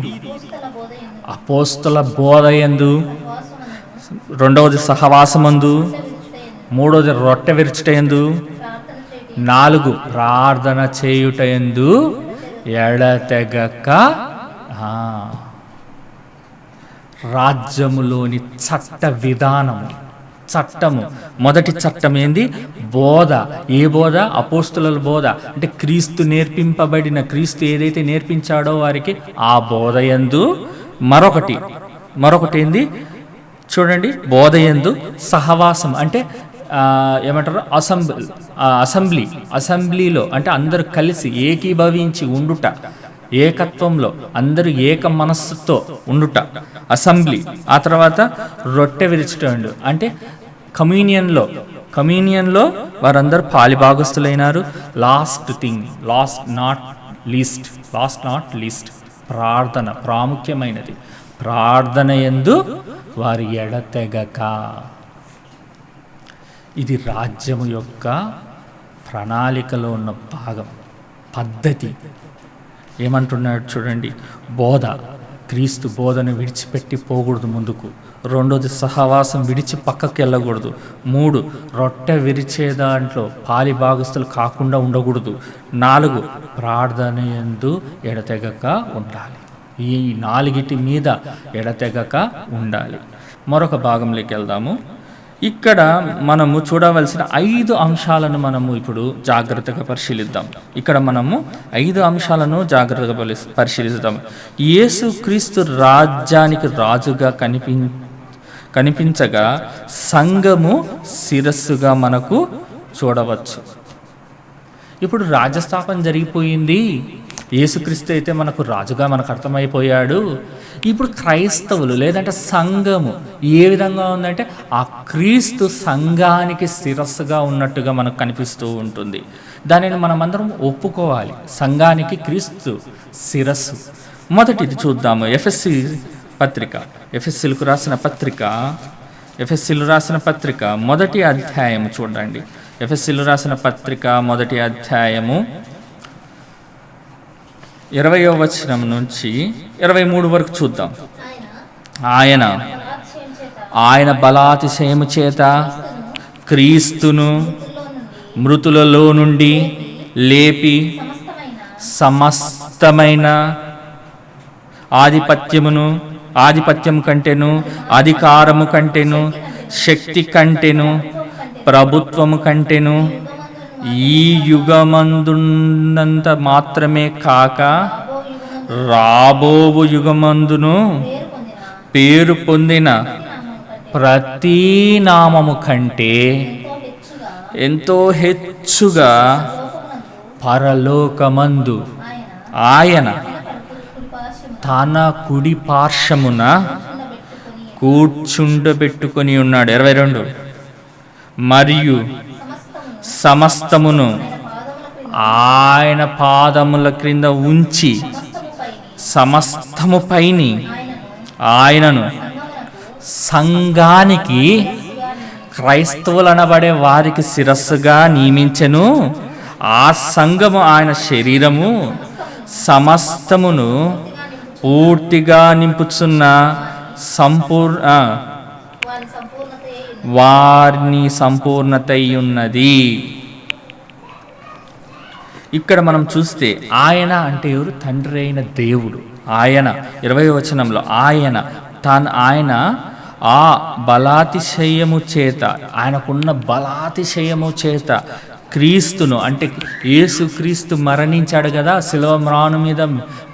అపోస్తల బోధయందు, 2వది సహవాసమందు, 3వది రొట్టె విరుచుటయందు, 4 ప్రార్థన చేయుటయందు ఎడతెగక రాజ్యములోని చట్ట విధానము, చట్టము. మొదటి చట్టం ఏంది? బోధ. ఏ బోధ? అపోస్తుల బోధ. అంటే క్రీస్తు నేర్పింపబడిన, క్రీస్తు ఏదైతే నేర్పించాడో వారికి ఆ బోధ యందు మరొకటి ఏంది చూడండి, బోధ యందు సహవాసం. అంటే ఏమంటారు? అసెంబ్లీలో అంటే అందరూ కలిసి ఏకీభవించి ఉండుట, ఏకత్వంలో అందరూ ఏక మనస్సుతో ఉండుట, అసెంబ్లీ. ఆ తర్వాత రొట్టె విరుచుట, అంటే కమ్యూనియన్లో వారందరూ పాలిభాగస్తులైనారు. లాస్ట్ నాట్ లీస్ట్ ప్రార్థన, ప్రాముఖ్యమైనది. ప్రార్థన యందు వారి ఎడతెగక. ఇది రాజ్యము యొక్క ప్రణాళికలో ఉన్న భాగం, పద్ధతి. ఏమంటున్నాడు చూడండి, బోధ. క్రీస్తు బోధను విడిచిపెట్టి పోకూడదు ముందుకు. రెండోది, సహవాసం విడిచి పక్కకి వెళ్ళకూడదు. 3, రొట్టె విరిచే దాంట్లో పాలిభాగస్తులు కాకుండా ఉండకూడదు. 4, ప్రార్థన యందు ఎడతెగక ఉండాలి. ఈ 4 మీద ఎడతెగక ఉండాలి. మరొక భాగంలోకి వెళ్దాము. ఇక్కడ మనము చూడవలసిన 5 అంశాలను మనము ఇప్పుడు జాగ్రత్తగా పరిశీలిద్దాం. ఇక్కడ మనము 5 అంశాలను జాగ్రత్తగా పరిశీలిద్దాం. యేసు క్రీస్తు రాజ్యానికి రాజుగా కనిపించగా సంఘము శిరస్సుగా మనకు చూడవచ్చు. ఇప్పుడు రాజ్యస్థాపన జరిగిపోయింది. యేసుక్రీస్తు అయితే మనకు రాజుగా మనకు అర్థమైపోయాడు. ఇప్పుడు క్రైస్తవులు లేదంటే సంఘము ఏ విధంగా ఉందంటే ఆ క్రీస్తు సంఘానికి శిరస్సుగా ఉన్నట్టుగా మనకు కనిపిస్తూ ఉంటుంది. దానిని మనమందరం ఒప్పుకోవాలి. సంఘానికి క్రీస్తు శిరస్సు. మొదటిది చూద్దాము. ఎఫెసీలకు రాసిన పత్రిక మొదటి అధ్యాయము చూడండి. ఎఫెసీలు రాసిన పత్రిక మొదటి అధ్యాయము 20వ వచనం నుంచి 23 వరకు చూద్దాం. ఆయన బలాతిశయము చేత క్రీస్తును మృతులలో నుండి లేపి సమస్తమైన ఆధిపత్యం కంటేను, అధికారము కంటేను, శక్తి కంటేను, ప్రభుత్వము కంటేను, ఈ యుగమందున్నంత మాత్రమే కాక రాబోవు యుగమందును పేరు పొందిన ప్రతి నామము కంటే ఎంతో హెచ్చుగా పరలోకమందు ఆయన తన కుడి పార్శ్వమున కూర్చుండబెట్టుకొని ఉన్నాడు. 22, మరియు సమస్తమును ఆయన పాదముల క్రింద ఉంచి సమస్తము పైని ఆయనను సంఘానికి, క్రైస్తవులనబడే వారికి శిరస్సుగా నియమించెను. ఆ సంఘము ఆయన శరీరము, సమస్తమును పూర్తిగా నింపుచున్న వారిని సంపూర్ణత ఉన్నది. ఇక్కడ మనం చూస్తే ఆయన అంటే ఎవరు? తండ్రి అయిన దేవుడు. ఆయన 20వ వచనంలో ఆయన ఆ బలాతిశయము చేత, ఆయనకున్న బలాతిశయము చేత క్రీస్తును, అంటే యేసు క్రీస్తు మరణించాడు కదా, శిలువ మ్రాను మీద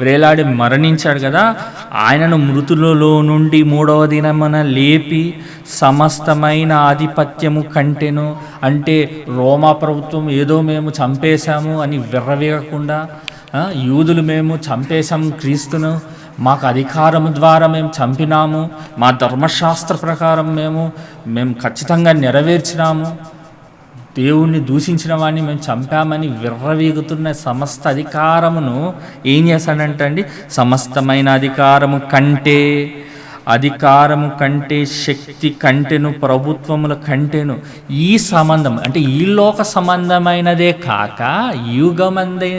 వేలాడి మరణించాడు కదా, ఆయనను మృతులలో నుండి 3వ దినమున లేపి సమస్తమైన ఆధిపత్యము కంటెను. అంటే రోమా ప్రభుత్వం ఏదో మేము చంపేశాము అని విర్రవీగకుండా, యూదులు మేము చంపేశాము క్రీస్తును, మాకు అధికారము ద్వారా మేము చంపినాము, మా ధర్మశాస్త్ర ప్రకారం మేము ఖచ్చితంగా నెరవేర్చినాము, దేవుణ్ణి దూషించిన వాడిని మేము చంపామని విర్రవీగుతున్న సమస్త అధికారమును ఏం చేశాడంటండి? సమస్తమైన అధికారము కంటే శక్తి కంటెను, ప్రభుత్వముల కంటెను. ఈ సంబంధం అంటే ఈ లోక సంబంధమైనదే కాక యుగమందే,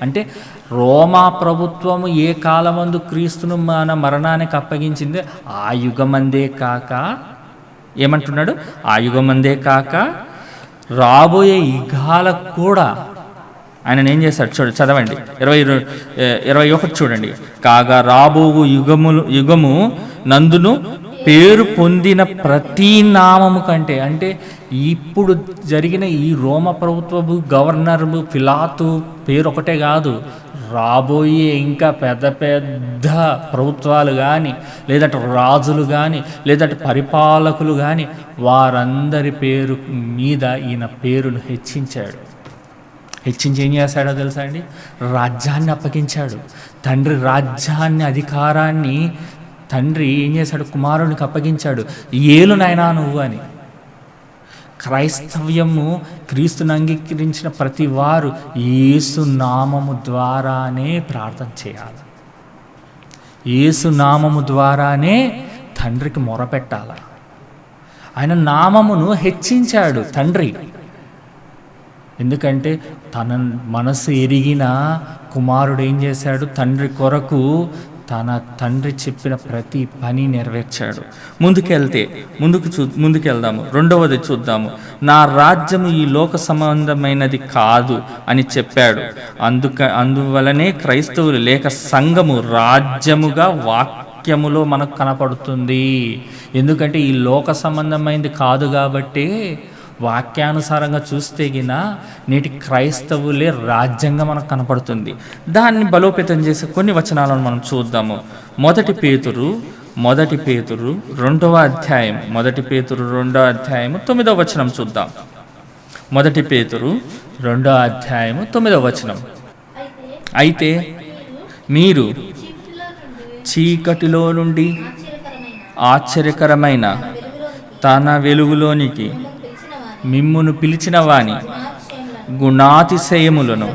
అంటే రోమా ప్రభుత్వము ఏ కాలమందు క్రీస్తును మన మరణానికి అప్పగించిందే ఆ యుగమందే కాక, ఏమంటున్నాడు? ఆ యుగమందే కాక రాబోయే యుగాలకు కూడా ఆయన ఏం చేశాడు? చదవండి 21 చూడండి. కాగా రాబోవు యుగము నందును పేరు పొందిన ప్రతి నామము కంటే, అంటే ఇప్పుడు జరిగిన ఈ రోమ ప్రభుత్వము గవర్నరు పిలాతు పేరు ఒకటే కాదు, రాబోయే ఇంకా పెద్ద పెద్ద ప్రభుత్వాలు కానీ, లేదంటే రాజులు కానీ, లేదంటే పరిపాలకులు కానీ, వారందరి పేరు మీద ఈయన పేరును హెచ్చించాడు. హెచ్చించి ఏం చేశాడో తెలుసా అండి? రాజ్యాన్ని అప్పగించాడు. తండ్రి రాజ్యాన్ని, అధికారాన్ని తండ్రి ఏం చేశాడు? కుమారునికి అప్పగించాడు. ఏలు నాయనా నువ్వు అని. క్రైస్తవ్యము, క్రీస్తుని అంగీకరించిన ప్రతి వారు యేసు నామము ద్వారానే ప్రార్థన చేయాలి. యేసు నామము ద్వారానే తండ్రికి మొరపెట్టాలి. ఆయన నామమును హెచ్చించాడు తండ్రి. ఎందుకంటే తన మనసు ఎరిగిన కుమారుడు ఏం చేశాడు? తండ్రి కొరకు తన తండ్రి చెప్పిన ప్రతి పని నెరవేర్చాడు. ముందుకెళ్దాము. రెండవది చూద్దాము. నా రాజ్యము ఈ లోక సంబంధమైనది కాదు అని చెప్పాడు. అందువలనే క్రైస్తవులు లేక సంఘము రాజ్యముగా వాక్యములో మనకు కనపడుతుంది. ఎందుకంటే ఈ లోక సంబంధమైనది కాదు కాబట్టి వాక్యానుసారంగా చూస్తే గిన నేటి క్రైస్తవులే రాజ్యంగా మనకు కనపడుతుంది. దాన్ని బలోపేతం చేసే కొన్ని వచనాలను మనం చూద్దాము. మొదటి పేతురు 2వ అధ్యాయం, 9వ వచనం చూద్దాం. మొదటి పేతురు 2వ అధ్యాయము 9వ వచనం. అయితే మీరు చీకటిలో నుండి ఆశ్చర్యకరమైన తన వెలుగులోనికి మిమ్మును పిలిచిన వాని గుణాతిశయములను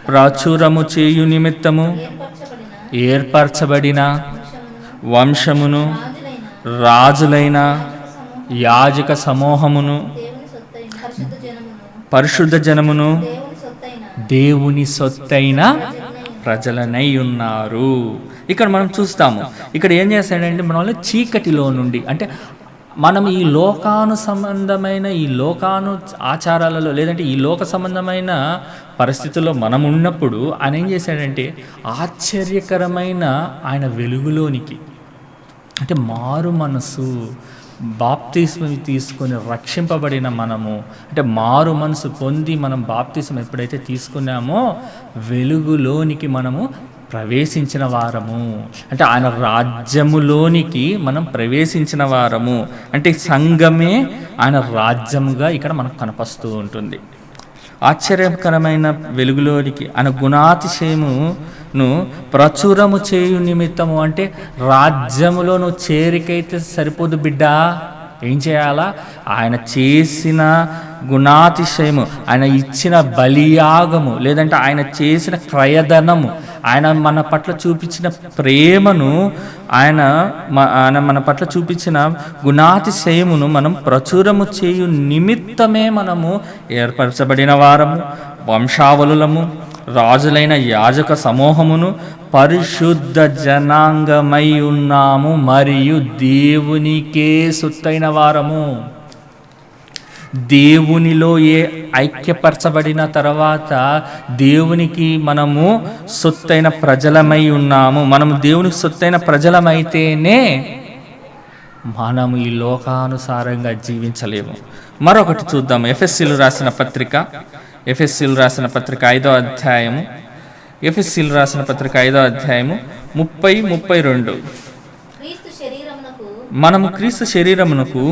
ప్రచురము చేయు నిమిత్తము ఏర్పరచబడిన వంశమును, రాజులైన యాజక సమూహమును, పరిశుద్ధ జనమును, దేవుని సొత్తైన ప్రజలనై ఉన్నారు. ఇక్కడ మనం చూస్తాము. ఇక్కడ ఏం చేస్తాడంటే మన చీకటిలో నుండి, అంటే మనం ఈ లోకాను సంబంధమైన ఈ లోకాను ఆచారాలలో, లేదంటే ఈ లోక సంబంధమైన పరిస్థితుల్లో మనం ఉన్నప్పుడు ఆయన ఏం చేశాడంటే ఆశ్చర్యకరమైన ఆయన వెలుగులోనికి, అంటే మారు మనసు, బాప్తిస్మం తీసుకొని రక్షింపబడిన మనము, అంటే మారు మనసు పొంది మనం బాప్తిస్మం ఎప్పుడైతే తీసుకున్నామో వెలుగులోనికి మనము ప్రవేశించిన వారము. అంటే ఆయన రాజ్యములోనికి మనం ప్రవేశించిన వారము. అంటే సంఘమే ఆయన రాజ్యముగా ఇక్కడ మనకు కనపస్తూ ఉంటుంది. ఆశ్చర్యకరమైన వెలుగులోనికి ఆయన గుణాతిశయమును ప్రచురము చేయు నిమిత్తము, అంటే రాజ్యములో నువ్వు చేరికైతే సరిపోదు బిడ్డా, ఏం చేయాలా? ఆయన చేసిన గుణాతిశయము, ఆయన ఇచ్చిన బలియాగము, లేదంటే ఆయన చేసిన క్రయధనము, ఆయన మన పట్ల చూపించిన ప్రేమను, ఆయన మన పట్ల చూపించిన గుణాతిశయమును మనం ప్రచురము చేయు నిమిత్తమే మనము ఏర్పరచబడిన వారము, వంశావళులము, రాజులైన యాజక సమూహమును, పరిశుద్ధ జనాంగమై ఉన్నాము, మరియు దేవునికే సొత్తైన వారము. దేవునిలో ఐక్యపరచబడిన తర్వాత దేవునికి మనము సొత్తైన ప్రజలమై ఉన్నాము. మనము దేవునికి సొత్తైన ప్రజలమైతేనే మనము ఈ లోకానుసారంగా జీవించలేము. మరొకటి చూద్దాము. ఎఫెసీలు రాసిన పత్రిక 5వ అధ్యాయము, 30-32. మనము క్రీస్తు శరీరమునకు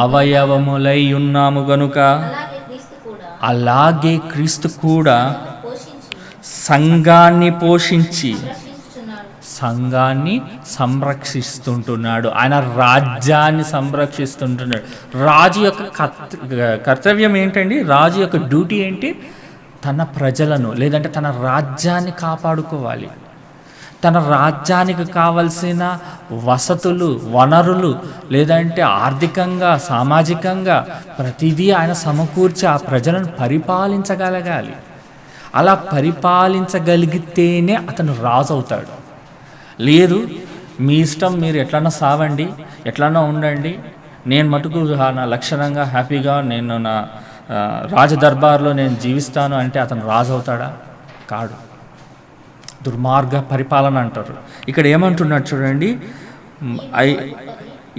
అవయవములై ఉన్నాము గనుక అలాగే క్రీస్తు కూడా సంఘాన్ని పోషించి సంఘాన్ని సంరక్షిస్తుంటున్నాడు. ఆయన రాజ్యాన్ని సంరక్షిస్తుంటున్నాడు. రాజు యొక్క కర్తవ్యం ఏంటండి? రాజు యొక్క డ్యూటీ ఏంటి? తన ప్రజలను, లేదంటే తన రాజ్యాన్ని కాపాడుకోవాలి. తన రాజ్యానికి కావలసిన వసతులు, వనరులు, లేదంటే ఆర్థికంగా, సామాజికంగా ప్రతిదీ ఆయన సమకూర్చి ఆ ప్రజలను పరిపాలించగలగాలి. అలా పరిపాలించగలిగితేనే అతను రాజు అవుతాడు. లేదు, మీ ఇష్టం, మీరు ఎట్లన్నా సావండి, ఎట్లన్నా ఉండండి, నేను మటుకు నా లక్షణంగా హ్యాపీగా నేను నా రాజదర్బార్లో నేను జీవిస్తాను అంటే అతను రాజు అవుతాడా? కాడు. దుర్మార్గ పరిపాలన అంటారు. ఇక్కడ ఏమంటున్నాడు చూడండి,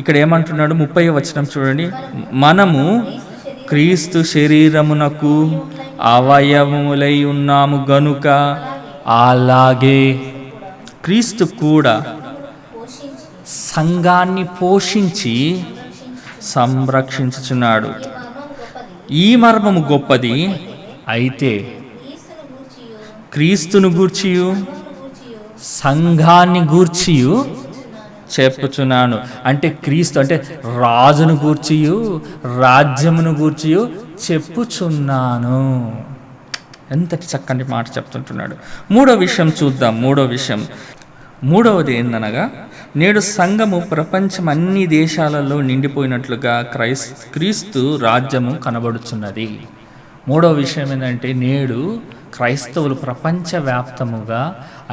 ఇక్కడ ఏమంటున్నాడు? 30వ వచనం చూడండి. మనము క్రీస్తు శరీరమునకు అవయవములై ఉన్నాము గనుక అలాగే క్రీస్తు కూడా సంఘాన్ని పోషించి సంరక్షించుచున్నాడు. ఈ మర్మము గొప్పది. అయితే క్రీస్తును గూర్చియు సంఘాన్ని గూర్చియు చెప్పుచున్నాను. అంటే క్రీస్తు అంటే రాజును గూర్చియు రాజ్యమును గూర్చియు చెప్పుచున్నాను. ఎంతటి చక్కని మాట చెప్తుంటున్నాడు. మూడో విషయం చూద్దాం. మూడవది ఏందనగా, నేడు సంఘము ప్రపంచం అన్ని దేశాలలో నిండిపోయినట్లుగా క్రీస్తు రాజ్యము కనబడుచున్నది. మూడవ విషయం ఏంటంటే, నేడు క్రైస్తవులు ప్రపంచవ్యాప్తముగా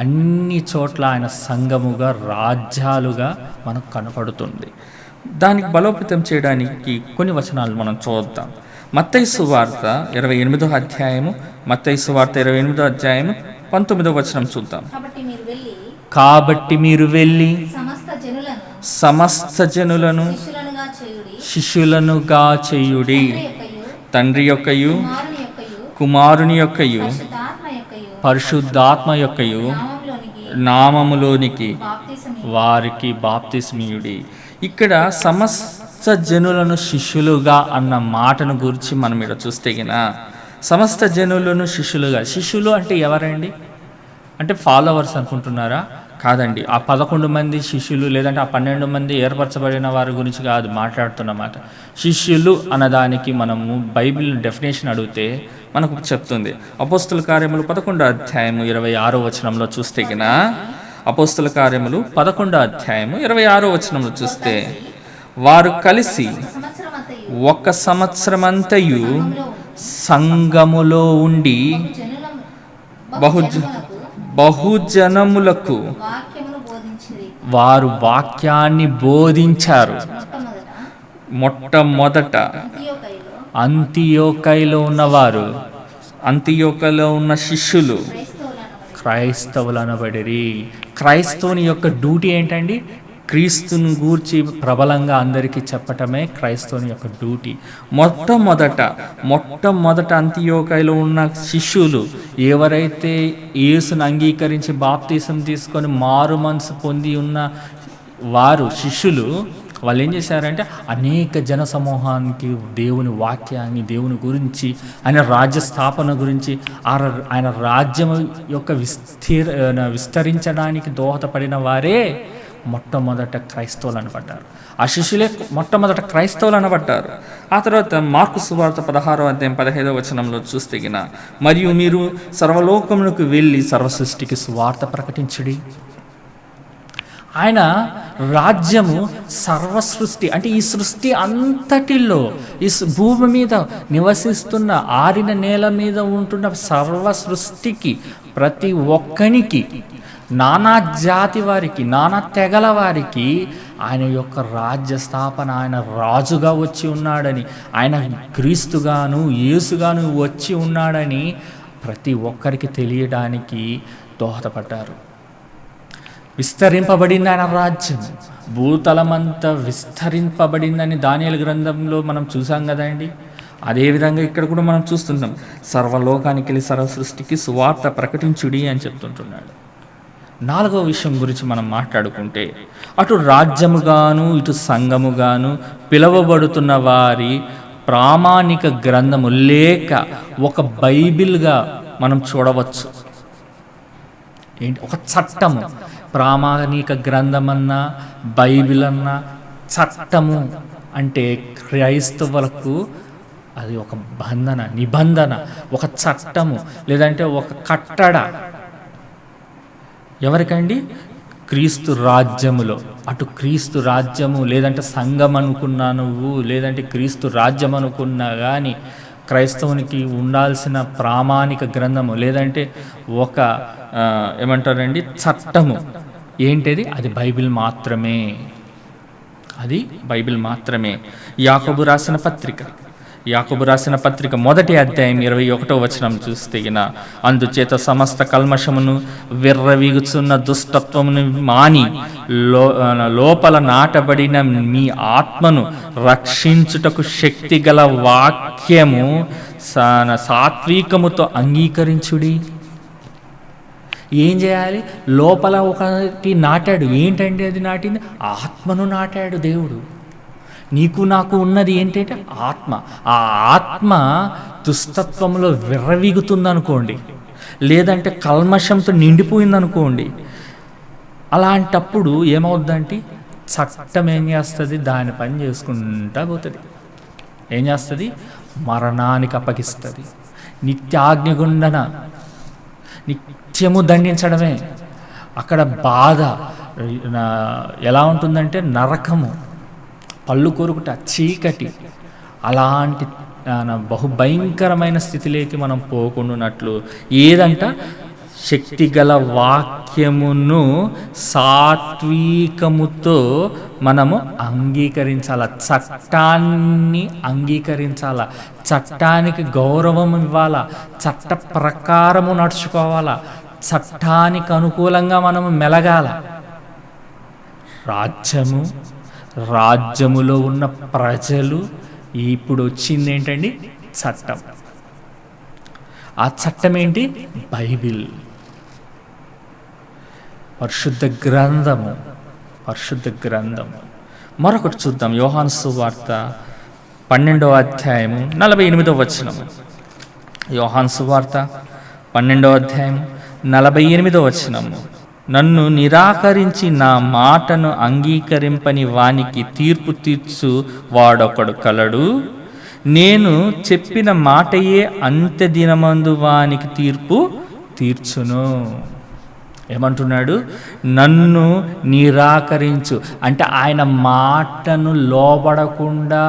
అన్ని చోట్ల ఆయన సంఘముగా రాజ్యాలుగా మనకు కనపడుతుంది. దానికి బలోపేతం చేయడానికి కొన్ని వచనాలు మనం చూద్దాం. మత్తయి సువార్త 28వ అధ్యాయము 19వ వచనం చూద్దాం. కాబట్టి మీరు వెళ్ళి సమస్త జనులను శిష్యులనుగా చేయుడి, తండ్రి యొక్కయు కుమారుని యొక్కయు పరిశుద్ధాత్మ యొక్కయు నామములోనికి వారికి బాప్తిస్మీయుడి. ఇక్కడ సమస్త జనులను శిష్యులుగా అన్న మాటను గురించి మనం ఇక్కడ చూస్తే గిన, సమస్త జనులను శిష్యులుగా, శిష్యులు అంటే ఎవరండి? అంటే ఫాలోవర్స్ అనుకుంటున్నారా? కాదండి. ఆ 11 మంది శిష్యులు లేదంటే ఆ 12 మంది ఏర్పరచబడిన వారి గురించి కాదు మాట్లాడుతున్నమాట. శిష్యులు అన్నదానికి మనము బైబిల్ డెఫినేషన్ అడిగితే మనకు చెప్తుంది. అపోస్తుల కార్యములు 11వ అధ్యాయము 26వ వచనంలో చూస్తే గిన, అపోస్తుల కార్యములు 11వ అధ్యాయము 26వ వచనంలో చూస్తే, వారు కలిసి ఒక సంవత్సరమంతయు సంఘములో ఉండి బహుజనములకు వారు వాక్యాన్ని బోధించారు. మొట్టమొదట అంతియోకయలో ఉన్న శిష్యులు క్రైస్తవులు అనబడిరి. క్రైస్తవుని యొక్క డ్యూటీ ఏంటండి? క్రీస్తుని గూర్చి ప్రబలంగా అందరికీ చెప్పటమే క్రైస్తవుని యొక్క డ్యూటీ. మొట్టమొదట అంతియోకయలో ఉన్న శిష్యులు ఎవరైతే యేసును అంగీకరించి బాప్తీసం తీసుకొని మారు మనసు పొంది ఉన్న వారు శిష్యులు, వాళ్ళు ఏం చేశారంటే అనేక జన సమూహానికి దేవుని వాక్యాన్ని, దేవుని గురించి, ఆయన రాజ్య స్థాపన గురించి, ఆయన రాజ్యం యొక్క విస్తరించడానికి దోహదపడిన వారే మొట్టమొదట క్రైస్తవులు అనబడ్డారు. ఆ శిష్యులే మొట్టమొదట క్రైస్తవులు అనబడ్డారు. ఆ తర్వాత మార్కు సువార్త 16వ అధ్యాయం 15వ వచనంలో చూస్తే గిన, మరియు మీరు సర్వలోకములకు వెళ్ళి సర్వసృష్టికి సువార్త ప్రకటించుడి. ఆయన రాజ్యము సర్వసృష్టి అంటే ఈ సృష్టి అంతటిలో, ఈ భూమి మీద నివసిస్తున్న, ఆరిన నేల మీద ఉంటున్న సర్వ సృష్టికి, ప్రతి ఒక్కనికి, నానా జాతి వారికి, నానా తెగల వారికి ఆయన యొక్క రాజ్య స్థాపన, ఆయన రాజుగా వచ్చి ఉన్నాడని, ఆయన క్రీస్తుగాను యేసుగాను వచ్చి ఉన్నాడని ప్రతి ఒక్కరికి తెలియడానికి దోహదపడ్డారు. విస్తరింపబడింది ఆయన రాజ్యం, భూతలమంతా విస్తరింపబడిందని దానియేలు గ్రంథంలో మనం చూసాం కదండి. అదేవిధంగా ఇక్కడ కూడా మనం చూస్తున్నాం, సర్వలోకానికి వెళ్ళి సర్వ సృష్టికి సువార్త ప్రకటించుడి అని చెప్తుంటున్నాడు. 4వ విషయం గురించి మనం మాట్లాడుకుంటే, అటు రాజ్యముగాను ఇటు సంఘముగాను పిలువబడుతున్న వారి ప్రామాణిక గ్రంథము లేక ఒక బైబిల్గా మనం చూడవచ్చు. ఏంటి? ఒక చట్టము. ప్రామాణిక గ్రంథమన్నా బైబిల్ అన్నా చట్టము అంటే క్రైస్తవులకు అది ఒక నిబంధన, ఒక చట్టము, లేదంటే ఒక కట్టడ. ఎవరికండి? క్రీస్తు రాజ్యములో. అటు క్రీస్తు రాజ్యము లేదంటే సంఘం అనుకున్నా నువ్వు, లేదంటే క్రీస్తు రాజ్యం అనుకున్నా కానీ క్రైస్తవునికి ఉండాల్సిన ప్రామాణిక గ్రంథము లేదంటే ఒక ఏమంటారండి చట్టము ఏంటిది? అది బైబిల్ మాత్రమే. అది బైబిల్ మాత్రమే. యాకోబు రాసిన పత్రిక యాకోబు రాసిన పత్రిక 1వ అధ్యాయం 21వ వచనం చూస్తే అందుచేత సమస్త కల్మషమును విర్రవీగుచున్న దుష్టత్వమును మాని లోపల నాటబడిన మీ ఆత్మను రక్షించుటకు శక్తి గల వాక్యము సాత్వికముతో అంగీకరించుడి. ఏం చేయాలి? లోపల ఒకటి నాటాడు. ఏంటంటే అది నాటింది? ఆత్మను నాటాడు దేవుడు. నీకు నాకు ఉన్నది ఏంటంటే ఆత్మ. ఆ ఆత్మ దుష్టత్వంలో విర్రవీగుతుందనుకోండి, లేదంటే కల్మషంతో నిండిపోయిందనుకోండి, అలాంటప్పుడు ఏమవుద్దంటే చట్టం ఏం చేస్తుంది? దాని పని చేసుకుంటా పోతుంది. ఏం చేస్తుంది? మరణానికి అప్పగిస్తుంది. నిత్యాగ్నిగుండన నిత్యము దండించడమే. అక్కడ బాధ ఎలా ఉంటుందంటే నరకము, పళ్ళు కొరుకుట, చీకటి, అలాంటి బహుభయంకరమైన స్థితిలోకి మనం పోకుండానట్లు ఏదంట శక్తిగల వాక్యమును సాత్వికముతో మనము అంగీకరించాల. చట్టాన్ని అంగీకరించాల, చట్టానికి గౌరవం ఇవ్వాల, చట్ట ప్రకారము నడుచుకోవాలా, చట్టానికి అనుకూలంగా మనము మెలగాల. రాజ్యములో ఉన్న ప్రజలు ఇప్పుడు వచ్చింది ఏంటండి? చట్టం. ఆ చట్టం ఏంటి? బైబిల్, పరిశుద్ధ గ్రంథము. మరొకటి చూద్దాం. యోహాను సువార్త 12వ అధ్యాయము 48వ వచనము. యోహాను సువార్త 12వ అధ్యాయం 48వ వచనము. నన్ను నిరాకరించి నా మాటను అంగీకరింపని వానికి తీర్పు తీర్చు వాడొకడు కలడు. నేను చెప్పిన మాటయే అంత్య దినమందు వానికి తీర్పు తీర్చును. ఏమంటున్నాడు? నన్ను నిరాకరించు అంటే ఆయన మాటను లోబడకుండా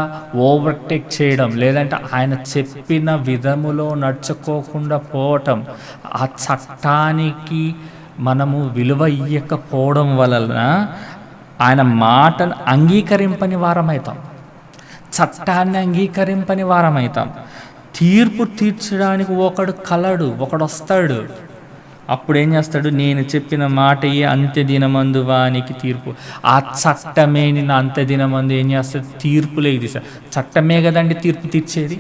ఓవర్టేక్ చేయడం, లేదంటే ఆయన చెప్పిన విధములో నడుచుకోకుండా పోవటం, ఆ చట్టానికి మనము విలువ ఇయ్యకపోవడం వలన ఆయన మాటను అంగీకరింపని వారమవుతాం, చట్టాన్ని అంగీకరింపని వారమవుతాం. తీర్పు తీర్చడానికి ఒకడు వస్తాడు. అప్పుడు ఏం చేస్తాడు? నేను చెప్పిన మాటయే అంత్య దినమందు వానికి తీర్పు. ఆ చట్టమే నిన్న అంత్య దినమందు ఏం చేస్తుంది? తీర్పులేకి తీసాడు. చట్టమే కదండి తీర్పు తీర్చేది.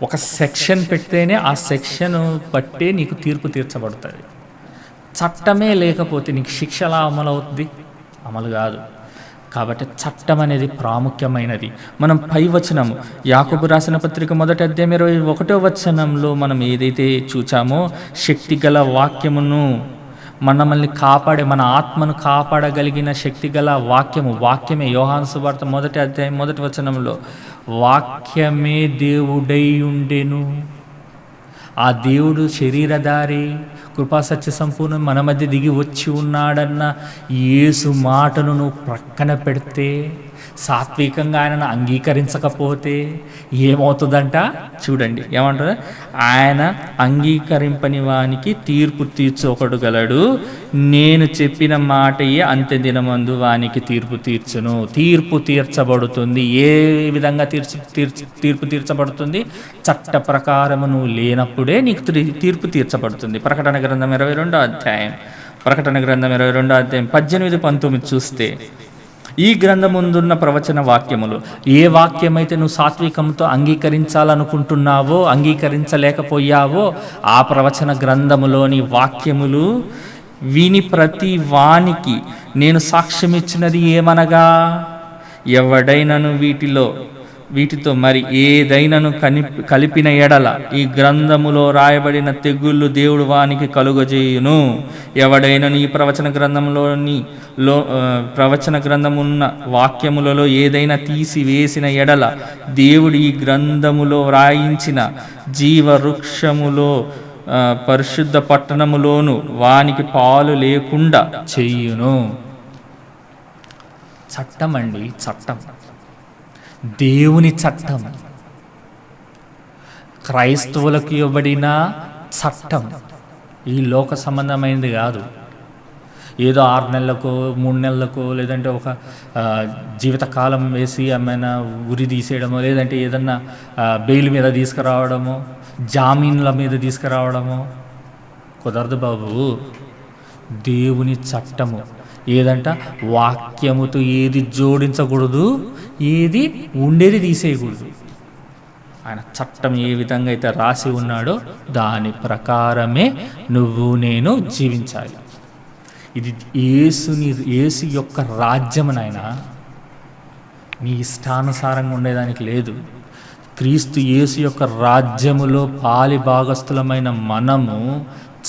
ఒక సెక్షన్ పెడితేనే ఆ సెక్షన్ బట్టే నీకు తీర్పు తీర్చబడుతుంది. చట్టమే లేకపోతే నీకు శిక్ష ఎలా అమలు అవుతుంది? అమలు కాదు. కాబట్టి చట్టం అనేది ప్రాముఖ్యమైనది. మనం పై వచనము యాకోబు రాసిన పత్రిక 1వ అధ్యాయం 21వ వచనంలో మనం ఏదైతే చూచామో శక్తిగల వాక్యమును, మనల్ని కాపాడే, మన ఆత్మను కాపాడగలిగిన శక్తిగల వాక్యమే యోహాను సువార్త 1వ అధ్యాయం 1వ వచనంలో వాక్యమే దేవుడై ఉండెను. ఆ దేవుడు శరీరధారి, కృపా సత్య సంపూర్ణ మన మధ్య దిగి వచ్చి ఉన్నాడన్న యేసు మాటను నువ్వు ప్రక్కన పెడితే, సాత్వికంగా ఆయనను అంగీకరించకపోతే ఏమవుతుందంట? చూడండి ఏమంటారు? ఆయన అంగీకరింపని వానికి తీర్పు తీర్చు ఒకడు గలడు. నేను చెప్పిన మాటయే అంత్య దినమందు వానికి తీర్పు తీర్చును. తీర్పు తీర్చబడుతుంది. ఏ విధంగా తీర్పు తీర్చబడుతుంది? చట్ట ప్రకారము నువ్వు లేనప్పుడే నీకు తీర్పు తీర్చబడుతుంది. ప్రకటన గ్రంథం 22వ అధ్యాయం 18-19 చూస్తే ఈ గ్రంథం ముందున్న ప్రవచన వాక్యములు, ఏ వాక్యమైతే నువ్వు సాత్వికంతో అంగీకరించాలనుకుంటున్నావో, అంగీకరించలేకపోయావో, ఆ ప్రవచన గ్రంథములోని వాక్యములు విని ప్రతి వానికి నేను సాక్ష్యం ఇచ్చినది ఏమనగా, ఎవడైనను వీటితో మరి ఏదైనాను కలిపిన ఎడల ఈ గ్రంథములో రాయబడిన తెగుళ్ళు దేవుడు వానికి కలుగజేయును. ఎవడైనను ఈ ప్రవచన గ్రంథమున్న వాక్యములలో ఏదైనా తీసివేసిన ఎడల దేవుడు ఈ గ్రంథములో రాయించిన జీవవృక్షములో పరిశుద్ధ పట్టణములోను వానికి పాలు లేకుండా చెయ్యును. చట్టం అండి, చట్టం, దేవుని చట్టం, క్రైస్తవులకు ఇవ్వబడిన చట్టం. ఈ లోక సంబంధమైనది కాదు. ఏదో 6 నెలలకో 3 నెలలకో లేదంటే ఒక జీవితకాలం వేసి ఏమైనా ఉరి తీసేయడమో లేదంటే ఏదన్నా బెయిల్ మీద తీసుకురావడమో జామీన్ల మీద తీసుకురావడమో కుదరదు బాబు. దేవుని చట్టము ఏదంట, వాక్యముతో ఏది జోడించకూడదు, ఏది ఉండేది తీసేయకూడదు. ఆయన చట్టం ఏ విధంగా అయితే రాసి ఉన్నాడో దాని ప్రకారమే నువ్వు నేను జీవించాలి. ఇది యేసు యొక్క రాజ్యం. నాయన నీ ఇష్టానుసారంగా ఉండేదానికి లేదు. క్రీస్తు యేసు యొక్క రాజ్యములో పాలి భాగస్థులమైన మనము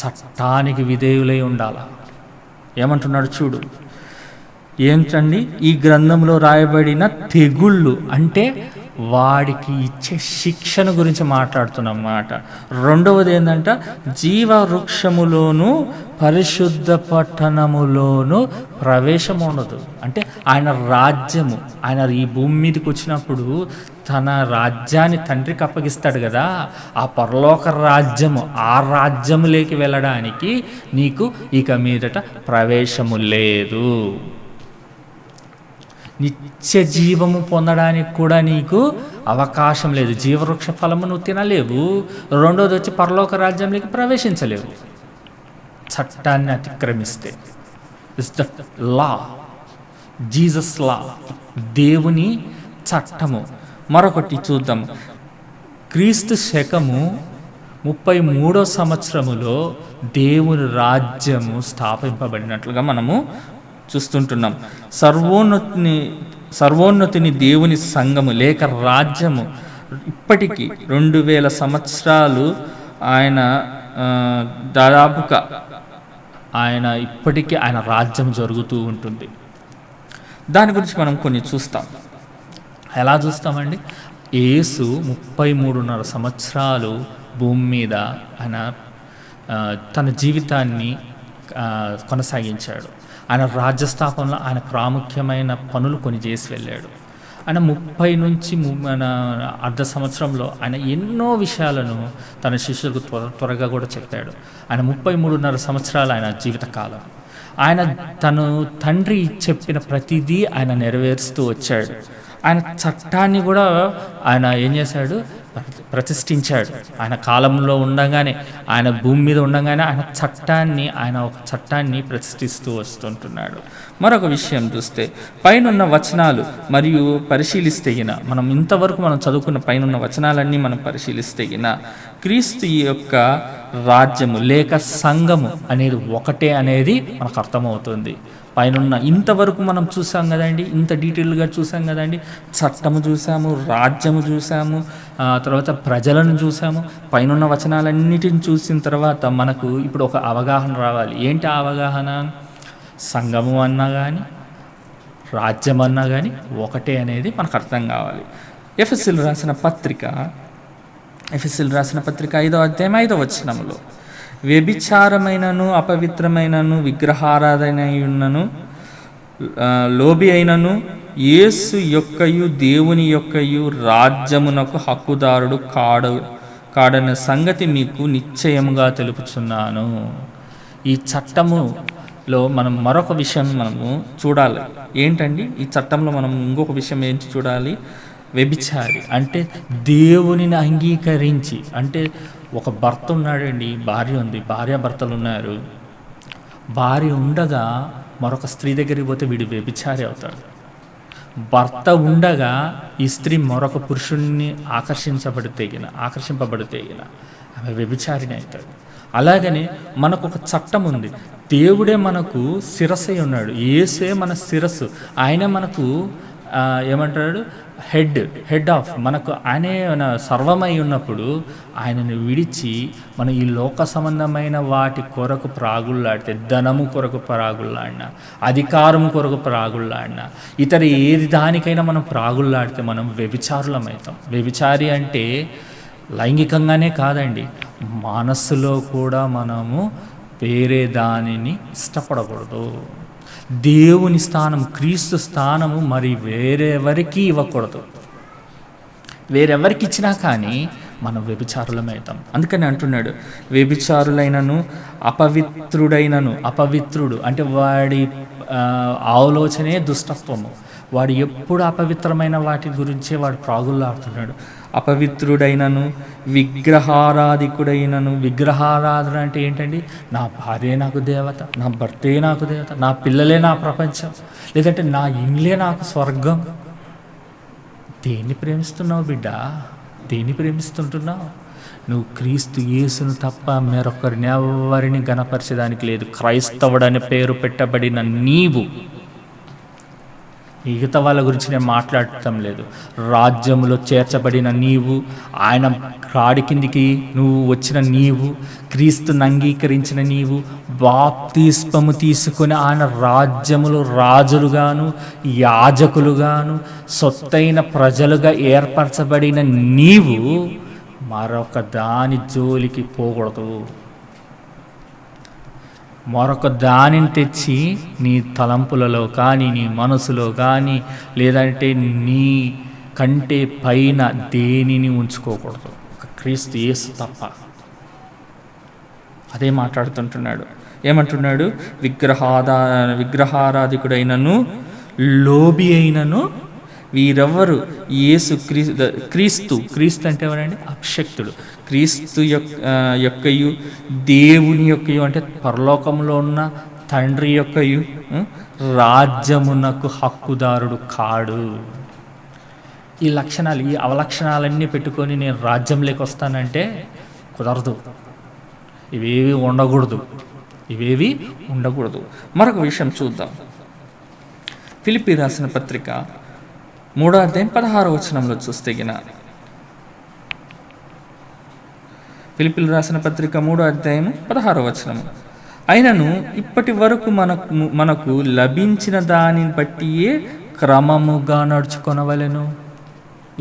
చట్టానికి విధేయులై ఉండాలి. ఏమంటున్నాడు చూడు, ఏంటండి, ఈ గ్రంథంలో రాయబడిన తెగుళ్ళు అంటే వాడికి ఇచ్చే శిక్షణ గురించి మాట్లాడుతున్నమాట. రెండవది ఏంటంట, జీవవృక్షములోను పరిశుద్ధ పట్టణములోను ప్రవేశం ఉండదు. అంటే ఆయన రాజ్యము, ఆయన ఈ భూమి మీదకి వచ్చినప్పుడు తన రాజ్యాన్ని తండ్రికి అప్పగిస్తాడు కదా, ఆ పరలోక రాజ్యము, ఆ రాజ్యములోకి వెళ్ళడానికి నీకు ఇక మీదట ప్రవేశము లేదు. నిత్య జీవము పొందడానికి కూడా నీకు అవకాశం లేదు. జీవవృక్ష ఫలము నువ్వు తినలేవు. రెండోది వచ్చి పరలోక రాజ్యంలోకి ప్రవేశించలేవు చట్టాన్ని అతిక్రమిస్తే. ఇట్స్ ద లా, జీసస్ లా, దేవుని చట్టము. మరొకటి చూద్దాం. క్రీస్తు శకము 33వ సంవత్సరములో దేవుని రాజ్యము స్థాపింపబడినట్లుగా మనము చూస్తుంటున్నాం. సర్వోన్నతిని దేవుని సంఘము లేక రాజ్యము ఇప్పటికీ 2000 సంవత్సరాలు ఆయన దాదాపుగా ఇప్పటికీ ఆయన రాజ్యం జరుగుతూ ఉంటుంది. దాని గురించి మనం కొన్ని చూస్తాం. ఎలా చూస్తామండి? యేసు 33.5 సంవత్సరాలు భూమి మీద ఆయన తన జీవితాన్ని కొనసాగించాడు. ఆయన రాజ్యస్థాపనలో ఆయన ప్రాముఖ్యమైన పనులు కొన్ని చేసి వెళ్ళాడు. ఆయన 30 నుంచి అర్ధ సంవత్సరంలో ఆయన ఎన్నో విషయాలను తన శిష్యులకు త్వరగా కూడా చెప్పాడు. ఆయన 33.5 సంవత్సరాలు ఆయన జీవితకాలం. ఆయన తను తండ్రి చెప్పిన ప్రతిదీ ఆయన నెరవేరుస్తూ వచ్చాడు. ఆయన చట్టాన్ని కూడా ఆయన ఏం చేశాడు? ప్రతిష్ఠించాడు. ఆయన కాలంలో ఉండగానే, ఆయన భూమి మీద ఉండగానే ఆయన ఒక చట్టాన్ని ప్రతిష్ఠిస్తూ వస్తుంటున్నాడు. మరొక విషయం చూస్తే, పైనున్న వచనాలు మరియు పరిశీలిస్తే మనం ఇంతవరకు మనం చదువుకున్న పైనున్న వచనాలన్నీ మనం పరిశీలిస్తే క్రీస్తు యొక్క రాజ్యము లేక సంఘము అనేది ఒకటే అనేది మనకు అర్థమవుతుంది. పైన ఇంతవరకు మనం చూసాం కదండి, ఇంత డీటెయిల్గా చూసాం కదండి. చట్టము చూసాము, రాజ్యము చూసాము, తర్వాత ప్రజలను చూసాము. పైన వచనాలన్నిటిని చూసిన తర్వాత మనకు ఇప్పుడు ఒక అవగాహన రావాలి. ఏంటి ఆ అవగాహన? సంఘము అన్నా కానీ రాజ్యం అన్నా కానీ ఒకటే అనేది మనకు అర్థం కావాలి. ఎఫెసీయులకు రాసిన పత్రిక 5వ అధ్యాయం 5వ వచనములో, వ్యభిచారమైనను అపవిత్రమైనను విగ్రహారాధనయున్నను లోబి అయినను యేసు యొక్కయు దేవుని యొక్కయు రాజ్యమునకు హక్కుదారుడు కాడన్న సంగతి మీకు నిశ్చయముగా తెలుపుచున్నాను. ఈ చట్టములో మనం మరొక విషయం మనము చూడాలి. ఏంటండి ఈ చట్టంలో మనం ఇంకొక విషయం ఏంటి చూడాలి? వ్యభిచారి అంటే దేవునిని అంగీకరించి, అంటే ఒక భర్త ఉన్నాడండి, భార్య ఉంది, భార్యాభర్తలు ఉన్నారు. భార్య ఉండగా మరొక స్త్రీ దగ్గరికి పోతే వీడు వ్యభిచారి అవుతాడు. భర్త ఉండగా ఈ స్త్రీ మరొక పురుషుణ్ణి ఆకర్షింపబడితే ఆమె వ్యభిచారిని అవుతాడు. అలాగనే మనకు ఒక చట్టం ఉంది. దేవుడే మనకు శిరస్సై ఉన్నాడు. యేసే మన శిరస్సు. ఆయనే మనకు ఏమంటాడు? Head of. మనకు ఆయనే సర్వమై ఉన్నప్పుడు ఆయనను విడిచి మనం ఈ లోక సంబంధమైన వాటి కొరకు ప్రాగుల్లాడితే, ధనము కొరకు ప్రాగుల్లాడినా, అధికారం కొరకు ప్రాగుల్లాడినా, ఇతర ఏది దానికైనా మనం ప్రాగుల్లాడితే మనం వ్యభిచారులం అవుతాం. వ్యభిచారి అంటే లైంగికంగానే కాదండి, మనస్సులో కూడా మనము వేరే దానిని ఇష్టపడకూడదు. దేవుని స్థానం, క్రీస్తు స్థానము మరి వేరెవరికి ఇవ్వకూడదు. వేరెవరికి ఇచ్చినా కానీ మనం వ్యభిచారులమవుతాం. అందుకని అంటున్నాడు, వ్యభిచారులైనను అపవిత్రుడు అంటే వాడి ఆలోచనే దుష్టత్వము. వాడు ఎప్పుడు అపవిత్రమైన వాటి గురించే వాడు ప్రాగులాడుతున్నాడు. అపవిత్రుడైనను విగ్రహారాధికుడైనను. విగ్రహారాధన అంటే ఏంటండి? నా భార్యే నాకు దేవత, నా భర్తే నాకు దేవత, నా పిల్లలే నా ప్రపంచం, లేదంటే నా ఇల్లే నాకు స్వర్గం. దేన్ని ప్రేమిస్తున్నావు బిడ్డ? దేన్ని ప్రేమిస్తుంటున్నావు? నువ్వు క్రీస్తు యేసును తప్ప మరొకరిని ఎవరిని గణపరిచేదానికి లేదు. క్రైస్తవుడని పేరు పెట్టబడిన నీవు, మిగతా వాళ్ళ గురించి నేను మాట్లాడటం లేదు, రాజ్యములో చేర్చబడిన నీవు, ఆయన కాడి కిందికి నువ్వు వచ్చిన నీవు, క్రీస్తుని అంగీకరించిన నీవు, బాప్తిస్మము తీసుకొని ఆయన రాజ్యములో రాజులుగాను యాజకులుగాను సొత్తైన ప్రజలుగా ఏర్పరచబడిన నీవు మరొక దాని జోలికి పోకూడదు. మరొక దానిని తెచ్చి నీ తలంపులలో కానీ నీ మనసులో కానీ లేదంటే నీ కంటే పైన దేనిని ఉంచుకోకూడదు, ఒక క్రీస్తు యేసు తప్ప. అదే మాట్లాడుతుంటున్నాడు. ఏమంటున్నాడు? విగ్రహారాధికుడైనను లోబి అయినను వీరెవ్వరు క్రీస్తు అంటే ఎవరండి? అభిషక్తుడు. క్రీస్తు యొక్కయు దేవుని యొక్కయు అంటే పరలోకంలో ఉన్న తండ్రి యొక్కయు రాజ్యమునకు హక్కుదారుడు కాడు. ఈ లక్షణాలు, ఈ అవలక్షణాలన్నీ పెట్టుకొని నేను రాజ్యంలోకి వస్తానంటే కుదరదు. ఇవేవి ఉండకూడదు. మరొక విషయం చూద్దాం. ఫిలిప్పీ రాసిన పత్రిక 3వ అధ్యాయం 16వ వచనంలో చూస్తే గిన, ఫిలిప్పీలు రాసిన పత్రిక 3వ అధ్యాయం 16వ వచనము, అయినను ఇప్పటి వరకు మనకు లభించిన దానిని బట్టియే క్రమముగా నడుచుకొనవలెను.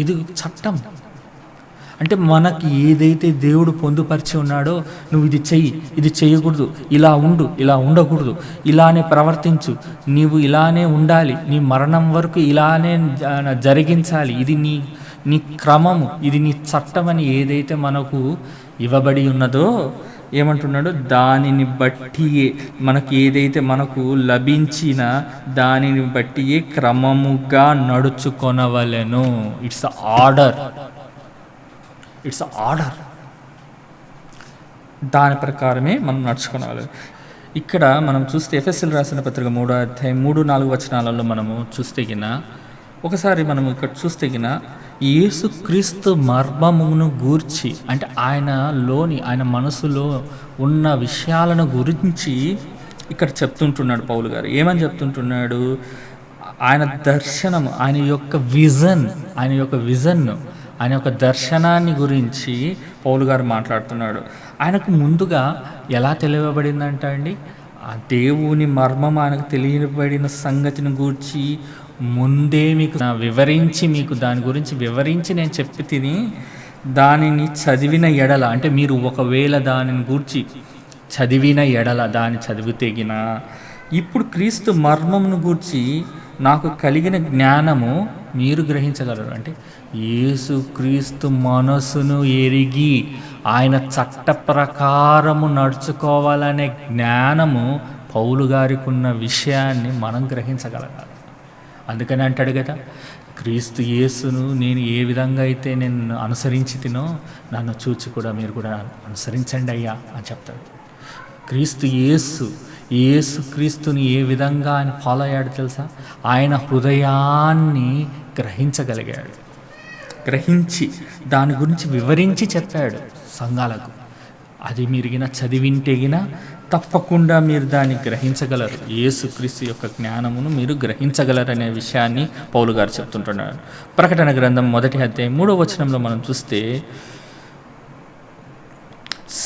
ఇది చట్టం. అంటే మనకి ఏదైతే దేవుడు పొందుపరిచి ఉన్నాడో, నువ్వు ఇది చెయ్యి, ఇది చేయకూడదు, ఇలా ఉండు, ఇలా ఉండకూడదు, ఇలానే ప్రవర్తించు, నీవు ఇలానే ఉండాలి, నీ మరణం వరకు ఇలానే జరిగించాలి, ఇది నీ క్రమము, ఇది నీ చట్టం అని ఏదైతే మనకు ఇవ్వబడి ఉన్నదో, ఏమంటున్నాడు? దానిని బట్టియే, మనకి ఏదైతే మనకు లభించిన దానిని బట్టియే క్రమముగా నడుచుకొనవలెను. It's order. దాని ప్రకారమే మనం నడుచుకోవాలి. ఇక్కడ మనం చూస్తే ఎఫెసీయులకు రాసిన పత్రిక 3వ అధ్యాయం 3-4 వచనాలలో మనము చూస్తే గిన, ఒకసారి మనం ఇక్కడ చూస్తే గిన, యేసుక్రీస్తు మర్మమును గూర్చి అంటే ఆయన మనసులో ఉన్న విషయాలను గురించి ఇక్కడ చెప్తుంటున్నాడు పౌలు గారు. ఏమని చెప్తుంటున్నాడు? ఆయన దర్శనము, ఆయన యొక్క దర్శనాన్ని గురించి పౌలు గారు మాట్లాడుతున్నాడు. ఆయనకు ముందుగా ఎలా తెలియబడిందంట అండి? ఆ దేవుని మర్మం ఆయనకు తెలియబడిన సంగతిని గూర్చి ముందే మీకు దాని గురించి వివరించి నేను చెప్పి తిని, దానిని చదివిన ఎడల అంటే మీరు ఒకవేళ దానిని గూర్చి చదివిన ఎడల, దాన్ని చదివితేగిన, ఇప్పుడు క్రీస్తు మర్మమును గూర్చి నాకు కలిగిన జ్ఞానము మీరు గ్రహించగలరు. అంటే యేసుక్రీస్తు మనసును ఎరిగి ఆయన చట్ట ప్రకారము నడుచుకోవాలనే జ్ఞానము పౌలు గారికి ఉన్న విషయాన్ని మనం గ్రహించగలగాలి. అందుకని అంటాడు కదా, క్రీస్తు యేసును నేను ఏ విధంగా అయితే నేను అనుసరించి తినో, నన్ను చూచి కూడా మీరు కూడా అనుసరించండి అయ్యా అని చెప్తాడు. యేసుక్రీస్తుని ఏ విధంగా ఆయన ఫాలో అయ్యాడు తెలుసా? ఆయన హృదయాన్ని గ్రహించి దాని గురించి వివరించి చెప్పాడు సంఘాలకు. అది మీరుగిన చదివింటేగిన తప్పకుండా మీరు దాన్ని గ్రహించగలరు. యేసుక్రీస్తు యొక్క జ్ఞానమును మీరు గ్రహించగలరనే విషయాన్ని పౌలు గారు చెప్తుంటున్నారు. ప్రకటన గ్రంథం 1వ అధ్యాయం 3వ వచనంలో మనం చూస్తే,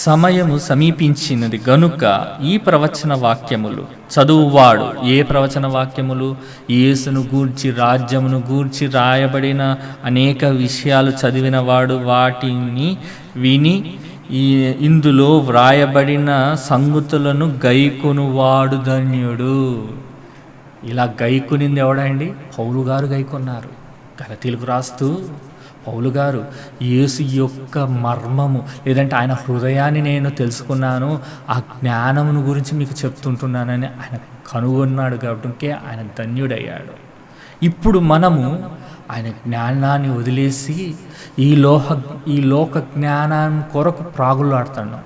సమయము సమీపించినది గనుక ఈ ప్రవచన వాక్యములు చదువువాడు. ఏ ప్రవచన వాక్యములు? యేసును గూర్చి, రాజ్యమును గూర్చి రాయబడిన అనేక విషయాలు చదివిన వాడు వాటిని విని ఇందులో వ్రాయబడిన సంగతులను గైకొనువాడు ధన్యుడు. ఇలా గైకొనింది ఎవడండి? పౌలు గారు గైకొన్నారు. గలతీలకు రాస్తూ పౌలు గారు యేసు యొక్క మర్మము లేదంటే ఆయన హృదయాన్ని నేను తెలుసుకున్నాను, ఆ జ్ఞానమును గురించి మీకు చెప్తుంటున్నానని ఆయన కనుగొన్నాడు కాబట్టి ఆయన ధన్యుడయ్యాడు. ఇప్పుడు మనము ఆయన జ్ఞానాన్ని వదిలేసి ఈ లోక జ్ఞానం కొరకు ప్రాగులాడుతున్నాం.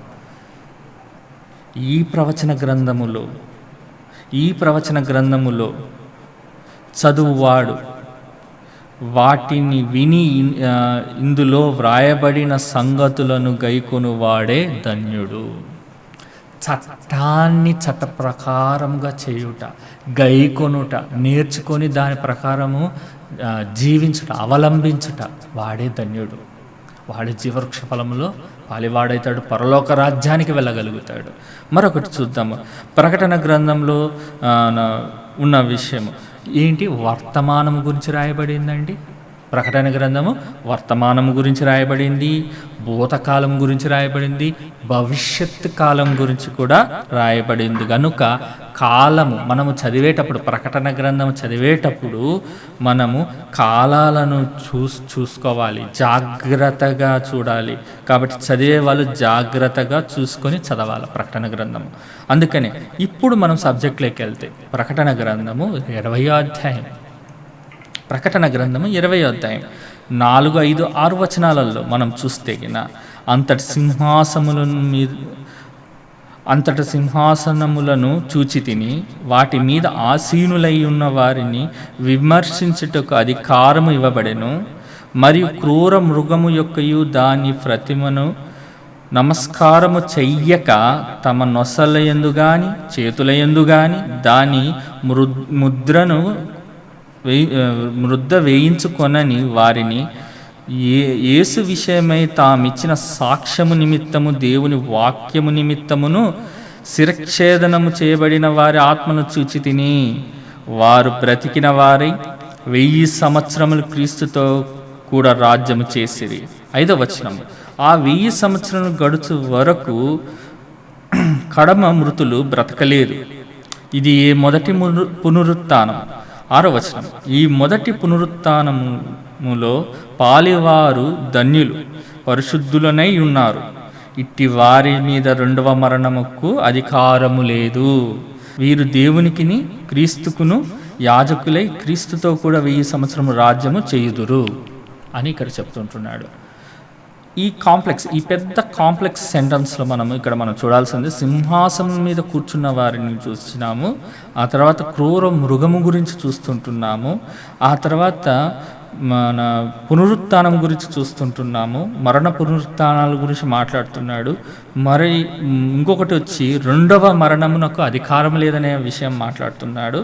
ఈ ప్రవచన గ్రంథములో చదువువాడు వాటిని విని ఇందులో వ్రాయబడిన సంగతులను గైకొనువాడే ధన్యుడు. చట్టాన్ని చట్ట ప్రకారముగా చేయుట, గైకొనుట, నేర్చుకొని దాని ప్రకారము జీవించుట, అవలంబించుట, వాడే ధన్యుడు. వాడి జీవవృక్ష ఫలములో పాలివాడైతాడు, పరలోక రాజ్యానికి వెళ్ళగలుగుతాడు. మరొకటి చూద్దాము. ప్రకటన గ్రంథంలో ఉన్న విషయము ఏంటి? వర్తమానం గురించి రాయబడిందండి. ప్రకటన గ్రంథము వర్తమానం గురించి రాయబడింది, భూతకాలం గురించి రాయబడింది, భవిష్యత్ కాలం గురించి కూడా రాయబడింది. కనుక కాలము మనము చదివేటప్పుడు, ప్రకటన గ్రంథం చదివేటప్పుడు మనము కాలాలను చూసుకోవాలి, జాగ్రత్తగా చూడాలి. కాబట్టి చదివే వాళ్ళు జాగ్రత్తగా చూసుకొని చదవాలి ప్రకటన గ్రంథము. అందుకనే ఇప్పుడు మనం సబ్జెక్ట్లోకి వెళ్తే ప్రకటన గ్రంథము 20వ అధ్యాయం. ప్రకటన గ్రంథము 20వ అధ్యాయం 4, 5, 6 వచనాలలో మనం చూస్తే అంతటి సింహాసనములను చూచి తిని వాటి మీద ఆసీనులై ఉన్న వారిని విమర్శించుటకు అధికారము ఇవ్వబడెను. మరియు క్రూర మృగము యొక్కయు దాని ప్రతిమను నమస్కారము చెయ్యక తమ నొసలయందు గాని చేతులయందు గాని దాని ముద్ర వేయించుకొనని వారిని యేసు విషయమై తామిచ్చిన సాక్ష్యము నిమిత్తము దేవుని వాక్యము నిమిత్తమును శిరఛేదనము చేయబడిన వారి ఆత్మను చూచి తిని వారు బ్రతికిన వారై 1000 సంవత్సరములు క్రీస్తుతో కూడా రాజ్యము చేసిరి. 5వ వచనము. ఆ 1000 సంవత్సరములు గడుచు వరకు కడమ మృతులు బ్రతకలేరు. ఇది మొదటి పునరుత్థానం. 6వ వచనం. ఈ మొదటి పునరుత్థానములో పాలివారు ధన్యులు, పరిశుద్ధులనై ఉన్నారు. ఇట్టి వారి మీద రెండవ మరణముకు అధికారము లేదు. వీరు దేవునికిని క్రీస్తుకును యాజకులై క్రీస్తుతో కూడా 1000 సంవత్సరము రాజ్యము చేయుదురు అని ఇక్కడ చెప్తుంటున్నాడు. ఈ పెద్ద కాంప్లెక్స్ సెంటెన్స్లో మనం చూడాల్సింది సింహాసనం మీద కూర్చున్న వారిని చూస్తున్నాము. ఆ తర్వాత క్రూర మృగము గురించి చూస్తుంటున్నాము. ఆ తర్వాత మన పునరుత్థానం గురించి చూస్తుంటున్నాము. మరణ పునరుత్థానాల గురించి మాట్లాడుతున్నాడు. మరి ఇంకొకటి వచ్చి రెండవ మరణమునకు అధికారం లేదనే విషయం మాట్లాడుతున్నాడు.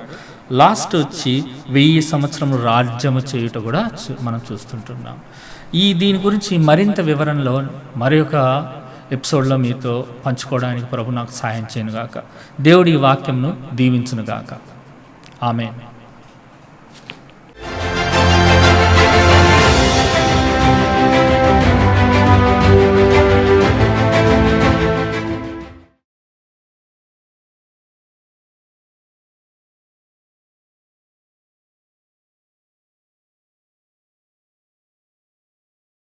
లాస్ట్ వచ్చి 1000 సంవత్సరము రాజ్యము చేయుట కూడా మనం చూస్తుంటున్నాం. దీని గురించి మరింత వివరణలో మరి ఒక ఎపిసోడ్లో మీతో పంచుకోవడానికి ప్రభు నాకు సహాయం చేయనుగాక. దేవుడి ఈ వాక్యంను దీవించునుగాక. ఆమేన్.